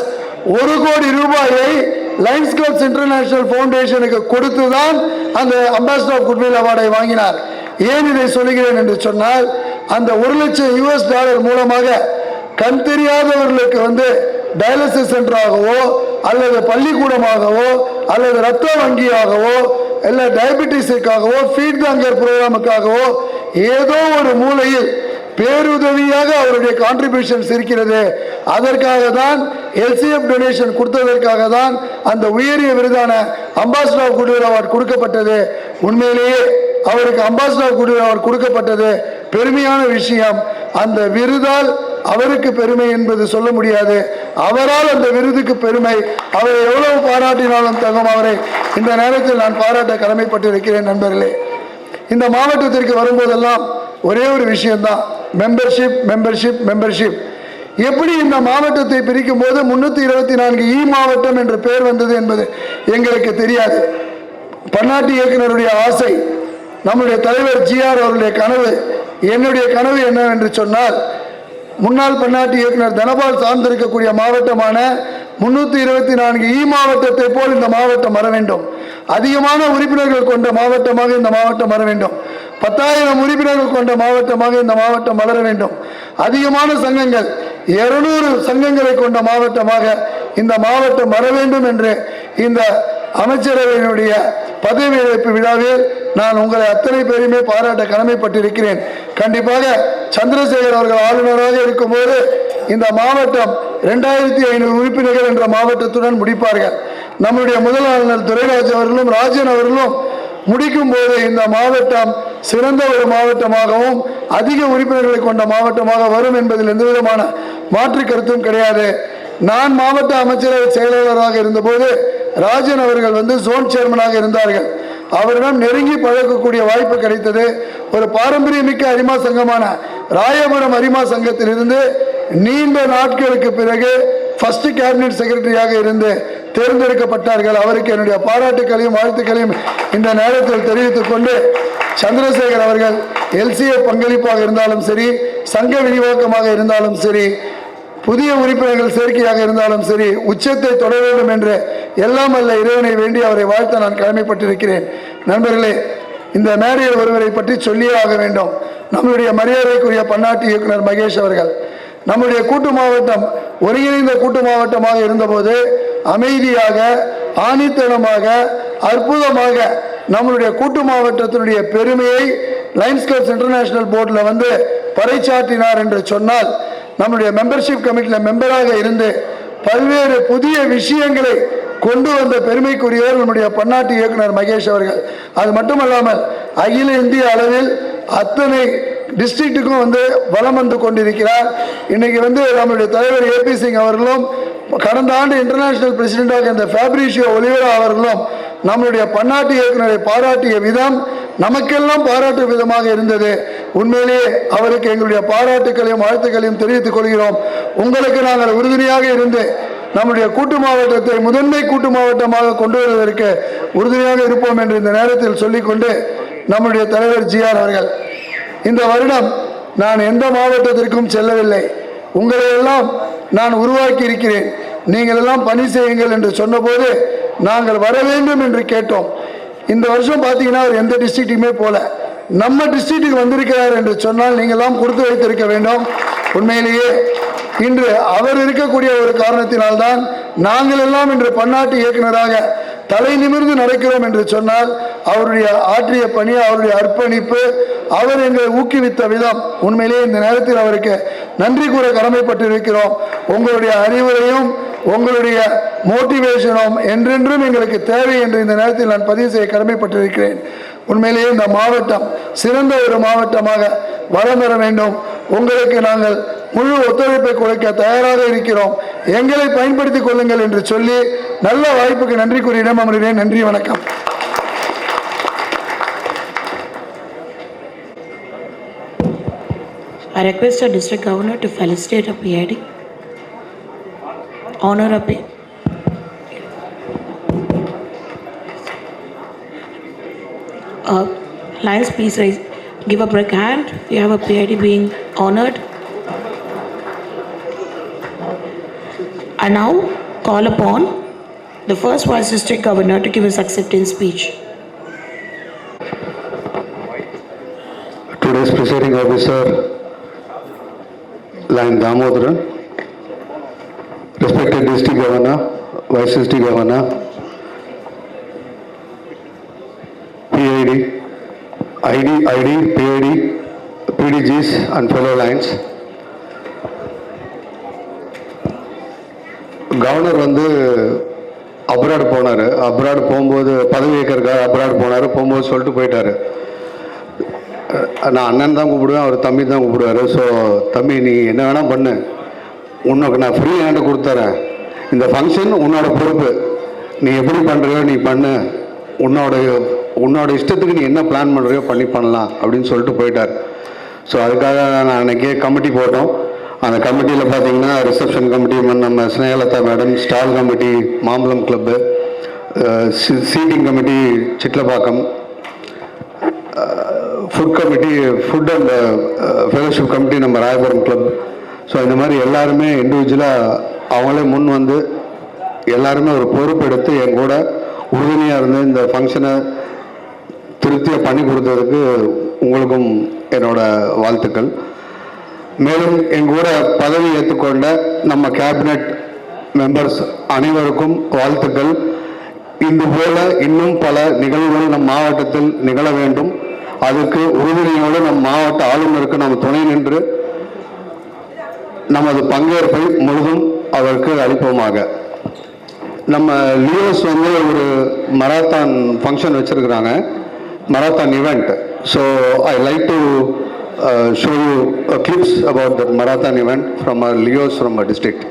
₹1 கோடி லயன்ஸ் கிளப்ஸ் இன்டர்நேஷனல் ஃபவுண்டேஷனுக்கு கொடுத்து தான் அந்த அம்பாசிடர் ஆஃப் குட்வில் அவார்டை வாங்கினார். ஏன் இதை சொல்கிறேன் என்று சொன்னால், அந்த $1,00,000 மூலமாக கண் தெரியாதவர்களுக்கு வந்து டயாலிசிஸ் சென்டராகவோ அல்லது பள்ளிக்கூடமாகவோ அல்லது ரத்த வங்கியாகவோ இல்லை டயபெட்டிஸுக்காகவோ ஃபீட் தி ஹங்கர் புரோகிராமுக்காகவோ ஏதோ ஒரு மூலையில் பேருதவியாக அவருடைய கான்ட்ரிபியூஷன்ஸ் இருக்கிறது. அதற்காக தான் எல்சிஎஃப் டொனேஷன் கொடுத்ததற்காக தான் அந்த உயரிய விருதான அம்பாசிடர் ஆஃப் குட்வில் அவார்டு கொடுக்கப்பட்டது. உண்மையிலேயே அவருக்கு அம்பாசிடர் ஆஃப் குட்வில் அவார்டு கொடுக்கப்பட்டது பெருமையான விஷயம். அந்த விருதால் அவருக்கு பெருமை என்பது சொல்ல முடியாது, அவரால் அந்த விருதுக்கு பெருமை. அவரை எவ்வளவு பாராட்டினாலும் தகும். அவரை இந்த நேரத்தில் நான் பாராட்ட கடமைப்பட்டிருக்கிறேன். நண்பர்களே, இந்த மாவட்டத்திற்கு வரும்போதெல்லாம் ஒரே ஒரு விஷயம்தான், மெம்பர்ஷிப் மெம்பர்ஷிப் மெம்பர்ஷிப். எப்படி இந்த மாவட்டத்தை பிரிக்கும் போது 324 இ மாவட்டம் என்ற பெயர் வந்தது என்பது எங்களுக்கு தெரியாது. பன்னாட்டு இயக்குனருடைய ஆசை, நம்முடைய தலைவர் ஜிஆர் அவருடைய கனவு, என்னுடைய கனவு என்னவென்று சொன்னால், முன்னாள் பன்னாட்டு இயக்குனர் தனபால் சார்ந்திருக்கக்கூடிய மாவட்டமான 324 இ மாவட்டத்தை போல் இந்த மாவட்டம் வர வேண்டும். அதிகமான உறுப்பினர்கள் கொண்ட மாவட்டமாக இந்த மாவட்டம் வர வேண்டும். 10,000 உறுப்பினர்கள் கொண்ட மாவட்டமாக இந்த மாவட்டம் வளர வேண்டும். அதிகமான சங்கங்கள் 200 சங்கங்களை கொண்ட மாவட்டமாக இந்த மாவட்டம் வர வேண்டும் என்று இந்த அமைச்சரவையினுடைய பதவியேற்பு விழாவில் நான் உங்களை அத்தனை பேருமே பாராட்ட கடமைப்பட்டிருக்கிறேன். கண்டிப்பாக சந்திரசேகர் அவர்கள் ஆளுநராக இருக்கும்போது இந்த மாவட்டம் 2500 உறுப்பினர்கள் என்ற மாவட்டத்துடன் முடிப்பார்கள். நம்முடைய முதல் ஆளுநர் துரைராஜ் அவர்களும் ராஜன் அவர்களும் முடிக்கும் போது இந்த மாவட்டம் சிறந்த ஒரு மாவட்டமாகவும் அதிக உறுப்பினர்களை கொண்ட மாவட்டமாக வரும் என்பதில் எந்த விதமான மாற்று கருத்தும் கிடையாது. நான் மாவட்ட அமைச்சரவை செயலாளராக இருந்தபோது ராஜன் அவர்கள் வந்து ஜோன் சேர்மனாக இருந்தார்கள். அவரிடம் நெருங்கி பழகக்கூடிய வாய்ப்பு கிடைத்தது. ஒரு பாரம்பரியமிக்க அரிமா சங்கமான ராயபுரம் அரிமா சங்கத்தில் இருந்து நீண்ட நாட்களுக்கு பிறகு ஃபர்ஸ்ட் கேபினெட் செக்ரட்டரியாக இருந்து தேர்ந்தெடுக்கப்பட்டார்கள். அவருக்கு என்னுடைய பாராட்டுக்களையும் வாழ்த்துக்களையும் இந்த நேரத்தில் தெரிவித்துக் கொண்டு, சந்திரசேகர் அவர்கள் எல்சிஎஃப் பங்களிப்பாக இருந்தாலும் சரி, சங்க விரிவாக்கமாக இருந்தாலும் சரி, புதிய உறுப்பினர்கள் சேர்க்கையாக இருந்தாலும் சரி, உச்சத்தை தொட வேண்டும் என்று எல்லாம் அல்ல இறைவனை வேண்டி அவரை வாழ்த்த நான் கடமைப்பட்டிருக்கிறேன். நண்பர்களே, இந்த மேடையில் ஒருவரை பற்றி சொல்லியே ஆக வேண்டும். நம்முடைய மரியாதைக்குரிய பன்னாட்டு இயக்குனர் மகேஷ் அவர்கள் நம்முடைய கூட்டு மாவட்டம் ஒருங்கிணைந்த கூட்டு மாவட்டமாக இருந்தபோது அமைதியாக, ஆணித்தனமாக, அற்புதமாக நம்மளுடைய கூட்டு மாவட்டத்தினுடைய பெருமையை லயன்ஸ் கிளப்ஸ் இன்டர்நேஷனல் போர்டில் வந்து பறைச்சாற்றினார் என்று சொன்னால் நம்முடைய மெம்பர்ஷிப் கமிட்டியில் மெம்பராக இருந்து பல்வேறு புதிய விஷயங்களை கொண்டு வந்த பெருமைக்குரியவர் நம்முடைய பன்னாட்டு இயக்குனர் மகேஷ் அவர்கள். அது மட்டுமல்லாமல் அகில இந்திய அளவில் அத்தனை டிஸ்ட்ரிக்ட்டுக்கும் வலம் வந்து கொண்டிருக்கிறார். இன்னைக்கு நம்முடைய தலைவர் ஏபி சிங் அவர்களும் கடந்த ஆண்டு இன்டர்நேஷனல் பிரசிடென்டாக இருந்த ஃபேப்ரிஷியோ ஒலிவேரா அவர்களும் நம்முடைய பன்னாட்டு இயக்குனரை பாராட்டிய விதம் நமக்கெல்லாம் பாராட்டு விதமாக இருந்தது. உண்மையிலேயே அவருக்கு எங்களுடைய பாராட்டுகளையும் வாழ்த்துக்களையும் தெரிவித்துக் கொள்கிறோம். உங்களுக்கு நாங்கள் உறுதுணையாக இருந்து நம்முடைய கூட்டு மாவட்டத்தை முதன்மை கூட்டு மாவட்டமாக கொண்டு வருவதற்கு உறுதுணையாக இருப்போம் என்று இந்த நேரத்தில் சொல்லிக்கொண்டு, நம்முடைய தலைவர் ஜிஆர் அவர்கள், இந்த வருடம் நான் எந்த மாவட்டத்திற்கும் செல்லவில்லை. உங்களை எல்லாம் நான் உருவாக்கி இருக்கிறேன், நீங்கள் எல்லாம் பணி செய்யுங்கள் என்று சொன்னபோது நாங்கள் வர வேண்டும் என்று கேட்டோம். இந்த வருஷம் பார்த்தீங்கன்னா அவர் எந்த டிஸ்ட்ரிக்ட்டுமே போல, நம்ம டிஸ்ட்ரிக்ட்டுக்கு வந்திருக்கிறார் என்று சொன்னால் நீங்கள் எல்லாம் கொடுத்து வைத்திருக்க வேண்டும். உண்மையிலேயே இன்று அவர் இருக்கக்கூடிய ஒரு காரணத்தினால்தான் நாங்கள் எல்லாம் இன்று பன்னாட்டு இயக்குனராக தலை நிமிர்ந்து நடக்கிறோம் என்று சொன்னால் அவருடைய ஆற்றிய பணி, அவருடைய அர்ப்பணிப்பு, அவர் எங்களை ஊக்குவித்த விதம், உண்மையிலேயே இந்த நேரத்தில் அவருக்கு நன்றி கூற கடமைப்பட்டிருக்கிறோம். உங்களுடைய அறிவுரையும் உங்களுடைய மோட்டிவேஷனும் என்றென்றும் எங்களுக்கு தேவை என்று இந்த நேரத்தில் நான் பதிவு செய்ய கடமைப்பட்டிருக்கிறேன். உண்மையிலேயே இந்த மாவட்டம் சிறந்த ஒரு மாவட்டமாக வளம் பெற வேண்டும். உங்களுக்கு நாங்கள் முழு ஒத்துழைப்பை கொடுக்க தயாராக இருக்கிறோம். எங்களை பயன்படுத்திக் கொள்ளுங்கள் என்று சொல்லி நல்ல வாய்ப்புக்கு நன்றி கூறி இடம் அமர்கிறேன். நன்றி, வணக்கம். I request the District Governor to felicitate a PID. Honor a PID. Lions, please raise, give a break hand. We have a PID being honored. I now call upon the first Vice District Governor to give his acceptance speech. Today's presiding officer, Lion Damodaran, respected District Governor, Vice District Governor, PID, ID, PID, PDGs and fellow Lions. Governor abroad போனார். அப்ராட் போகும்போது பதவி ஏற்கிறதுக்காக அப்ராட் போனார். போகும்போது சொல்லிட்டு போயிட்டார், நான் அண்ணன் தான் கூப்பிடுவேன், அவர் தம்பி தான் கூப்பிடுவார். ஸோ தம்பி, நீ என்ன வேணால் பண்ணு, உனக்கு நான் ஃப்ரீ ஹேண்டு கொடுத்துறேன், இந்த ஃபங்க்ஷன் உன்னோட பொறுப்பு, நீ எப்படி பண்ணுறியோ நீ பண்ணு, உன்னோட இஷ்டத்துக்கு நீ என்ன பிளான் பண்ணுறியோ பண்ணலாம் அப்படின்னு சொல்லிட்டு போயிட்டார். ஸோ அதுக்காக நான் அன்றைக்கே கமிட்டி போட்டோம். அந்த கமிட்டியில் பார்த்தீங்கன்னா ரிசப்ஷன் கமிட்டி நம்ம Snehalatha madam, stall committee Mambalam club, seating committee Chitlapakkam, food committee, food and fellowship committee நம்ம ராயபுரம் கிளப். ஸோ இந்த மாதிரி எல்லாருமே இண்டிவிஜுவலாக அவங்களே முன் வந்து எல்லாருமே ஒரு பொறுப்பெடுத்து என் கூட உறுதுணையாக இருந்து இந்த ஃபங்க்ஷனை திருப்தியாக பண்ணி கொடுத்ததுக்கு உங்களுக்கும் என்னோட வாழ்த்துக்கள். மேலும் எங்கூட பதவி ஏற்றுக்கொண்ட நம்ம கேபினட் மெம்பர்ஸ் அனைவருக்கும் வாழ்த்துக்கள். இது போல இன்னும் பல நிகழ்வுகள் நம் மாவட்டத்தில் நிகழ வேண்டும். அதுக்கு உறுதுணையோடு நம் மாவட்ட ஆளுநருக்கு நம்ம துணை நின்று நமது பங்கேற்பை முழுதும் அவருக்கு அளிப்போமாக. நம்ம லியோஸ் ஒரு மராத்தான் ஃபங்க்ஷன் வச்சிருக்கிறாங்க, marathon event. So I like to show you clips about the marathon event from our Leos from our district.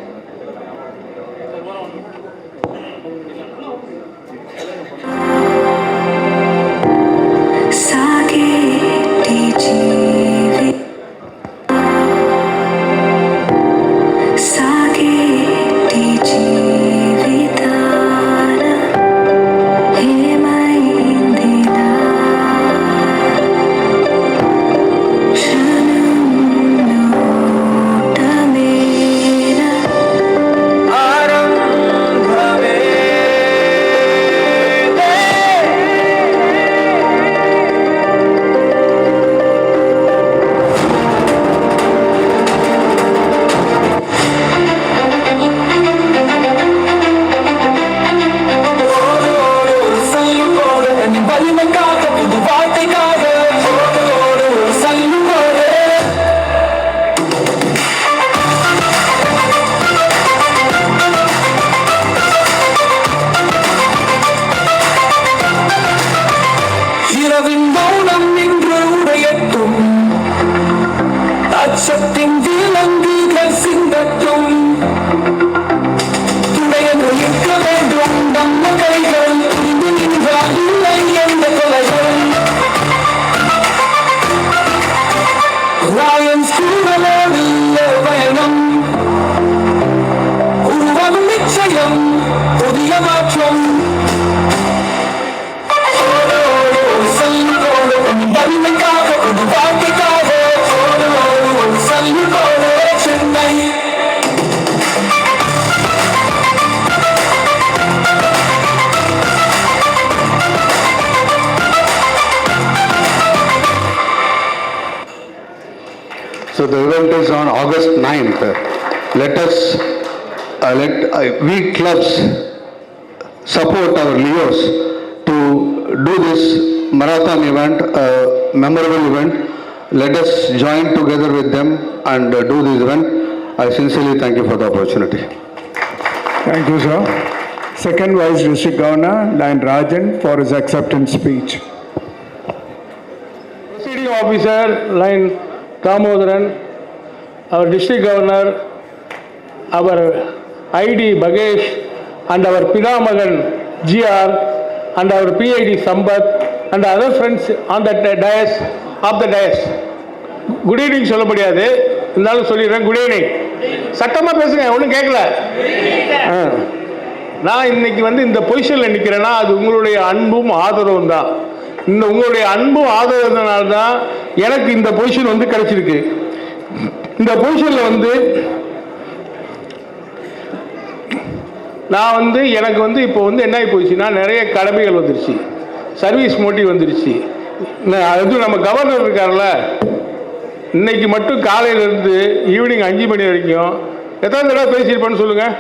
So the event is on August 9th. Let us, we clubs support our Leos to do this marathon event, memorable event. Let us join together with them and do this event. I sincerely thank you for the opportunity. Thank you, sir. Second Vice District Governor, Lion Rajan, for his acceptance speech. Proceeding Officer, Line Damodaran, our District Governor, our ID Bagesh, and our Pidamagan GR, and our PID Sambat, and other friends on the dais, of the dais. Good evening சொல்ல முடியாது, இருந்தாலும் சொல்லிடுறேன். Good evening. சட்டமாக பேசுங்க, ஒன்றும் கேட்கல. நான் இன்னைக்கு இந்த பொசிஷனில் நிற்கிறேன்னா அது உங்களுடைய அன்பும் ஆதரவும் தான். உங்களுடைய அன்பும் ஆதரவுனால தான் எனக்கு இந்த பொசிஷன் கிடைச்சிருக்கு. இந்த பொசிஷனில் நான் எனக்கு இப்போ என்ன ஆகி போச்சுன்னா நிறைய கடமைகள் வந்துருச்சு, சர்வீஸ் மோட்டிவ் வந்துருச்சு. அது நம்ம கவர்னர் இருக்கார்ல, இன்னைக்கு மட்டும் காலையிலேருந்து ஈவினிங் 5 மணி வரைக்கும் எத்தனை தடவை பேசியிருப்பேன்னு சொல்லுங்கள்?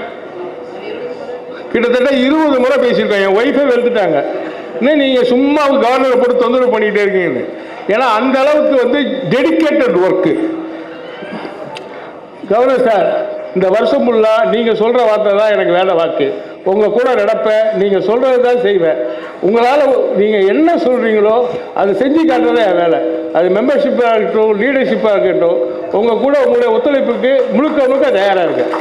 கிட்டத்தட்ட 20 முறை பேசியிருக்கேன். என் ஒய்ஃபை வெறுத்துட்டாங்க, இன்னும் நீங்கள் சும்மா கவர்னரை போட்டு தொந்தரவு பண்ணிகிட்டே இருக்கீங்கன்னு. ஏன்னா அந்த அளவுக்கு டெடிக்கேட்டட் ஒர்க்கு. கவர்னர் சார், இந்த வருஷம் ஃபுல்லாக நீங்கள் சொல்கிற வார்த்தை தான் எனக்கு வேலை வாக்கு. உங்கள் கூட நடப்பேன், நீங்கள் சொல்கிறது தான் செய்வேன். உங்களால் நீங்கள் என்ன சொல்கிறீங்களோ அதை செஞ்சு காட்டுறதே என் வேலை. அது மெம்பர்ஷிப்பாக இருக்கட்டும், லீடர்ஷிப்பாக இருக்கட்டும், உங்கள் கூட உங்களுடைய ஒத்துழைப்புக்கு முழுக்க தயாராக இருக்கேன்.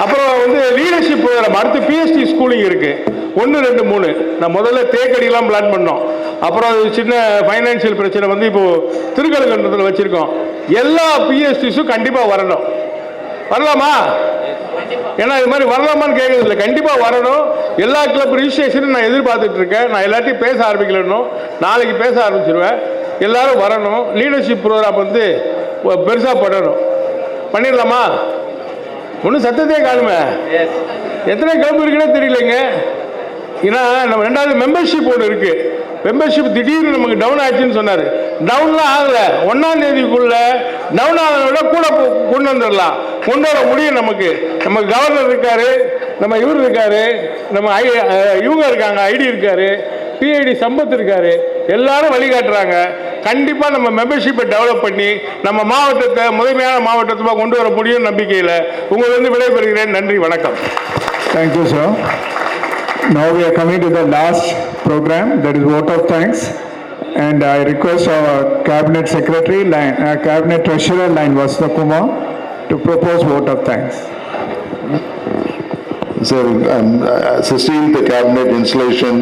அப்புறம் லீடர்ஷிப் அடுத்து பிஎஸ்டி ஸ்கூலிங் இருக்குது, 1, 2, 3. நான் முதல்ல தேக்கடிலாம் பிளான் பண்ணோம். அப்புறம் அது சின்ன ஃபைனான்சியல் பிரச்சனை இப்போது திருக்கழுகன்றத்தில் வச்சுருக்கோம். எல்லா பிஎஸ்டிஸும் கண்டிப்பாக வரணும். வரலாமா? ஏன்னா இது மாதிரி வரலாமான்னு கேட்கறது இல்லை, கண்டிப்பாக வரணும். எல்லா கிளப் ரிஜிஸ்ட்ரேஷனும் நான் எதிர்பார்த்துட்டு இருக்கேன். நான் எல்லாத்தையும் பேச ஆரம்பிக்கலன்னு, நாளைக்கு பேச ஆரம்பிச்சிருவேன். எல்லாரும் வரணும். லீடர்ஷிப் ப்ரோக்ராம் பெருசாக பண்ணணும். பண்ணிடலாமா? ஒன்றும் சத்தத்தையே காணுமே. எத்தனை கிளப் இருக்குன்னே தெரியலைங்க. ஏன்னா நம்ம 2வது மெம்பர்ஷிப் ஒன்று இருக்குது. மெம்பர்ஷிப் திடீர்னு நமக்கு டவுன் ஆச்சுன்னு சொன்னார். டவுன்லாம் ஆகலை. 1ஆம் தேதிக்குள்ள டவுன் ஆகிறத கூட கொண்டு வந்துடலாம், கொண்டு வர முடியும். நம்ம கவர்னர் இருக்காரு, நம்ம இவர் இருக்காரு, நம்ம இவங்க இருக்காங்க, ஐடி இருக்காரு, பிஐடி சம்பத் இருக்காரு, எல்லாரும் வழிகாட்டுறாங்க. கண்டிப்பாக நம்ம மெம்பர்ஷிப்பை டெவலப் பண்ணி நம்ம மாவட்டத்தை முதன்மையான மாவட்டத்தை கொண்டு வர முடியும் நம்பிக்கையில் உங்களிருந்து விடைபெறுகிறேன். நன்றி, வணக்கம். Thank you, sir. Now we are coming to the last program, that is vote of thanks, and I request our Cabinet Secretary, Cabinet Treasurer, Line Vasudha Kumar, to propose vote of thanks. Sir, assisting the Cabinet Installation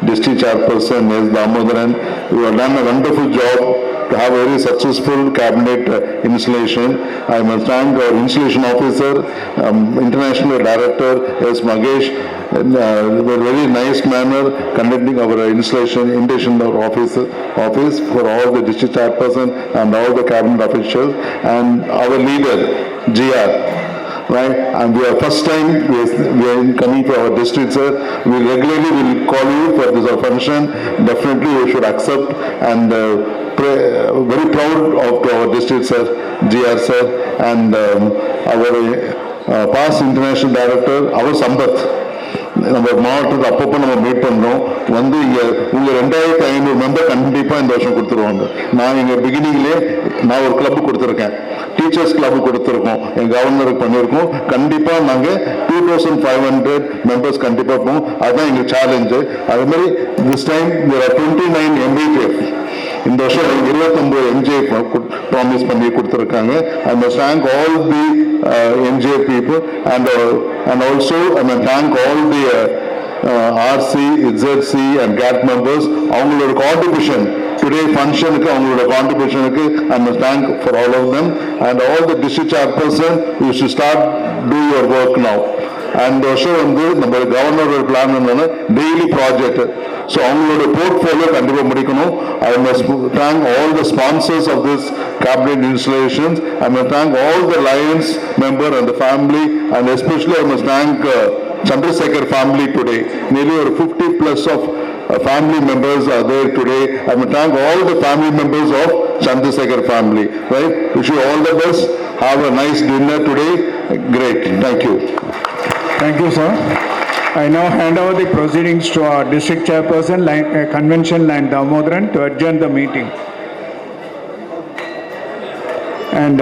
District Chairperson S. Damodaran, you have done a wonderful job to have a very successful cabinet installation. I must thank our installation officer, international director S. Magesh, in a very nice manner conducting our installation of office for all the district chairperson and all the cabinet officials, and our leader GR. Right, and we are first time we are coming to our district, sir. We regularly will call you for this function. Definitely you should accept, and very proud of our district, sir, GR sir, and our past international director, our Sambat. நம்ம மாவட்டத்தில் அப்பப்போ நம்ம மீட் பண்ணுறோம். இங்கே உங்கள் 2500 மெம்பர் கண்டிப்பாக இந்த வருஷம் கொடுத்துருவாங்க. நான் இங்கே பிகினிங்லேயே நான் ஒரு கிளப்பு கொடுத்துருக்கேன், டீச்சர்ஸ் கிளப்பு கொடுத்துருக்கோம், என் கவர்னருக்கு பண்ணியிருக்கோம். கண்டிப்பாக நாங்கள் 2500 மெம்பர்ஸ் கண்டிப்பாக போவோம். அதுதான் எங்கள் சேலஞ்சு. அது மாதிரி திஸ் டைம் 29 MBJF இந்த வருஷம் 29 MJF ப்ராமிஸ் பண்ணி கொடுத்துருக்காங்க. I must thank all the MJF people and also I must thank all the RC, ZC and GAT members. அவங்களோட கான்ட்ரிபியூஷன் டுடே ஃபங்க்ஷனுக்கு, அவங்களோட கான்ட்ரிபியூஷனுக்கு I must thank for all of them, and all the district chairperson, you should start do your work now. And வருஷம் நம்ம கவர்னரோட பிளான் என்னன்னா டெய்லி ப்ராஜெக்ட். ஸோ அவங்களோட போர்ட்ஃபோலியோ கண்டிப்பாக முடிக்கணும். I must thank all the sponsors of this cabinet installations. I must thank all the Lions member and the family, and especially I must thank Chandrasekhar family today. Nearly 50+ of family members are there today. I must thank all the family members of Chandrasekhar family, right? Wish you all the best. Have a nice dinner today. Great. Thank you. Thank you, sir. I now hand over the proceedings to our district chairperson, Convention Line Damodaran, to adjourn the meeting. And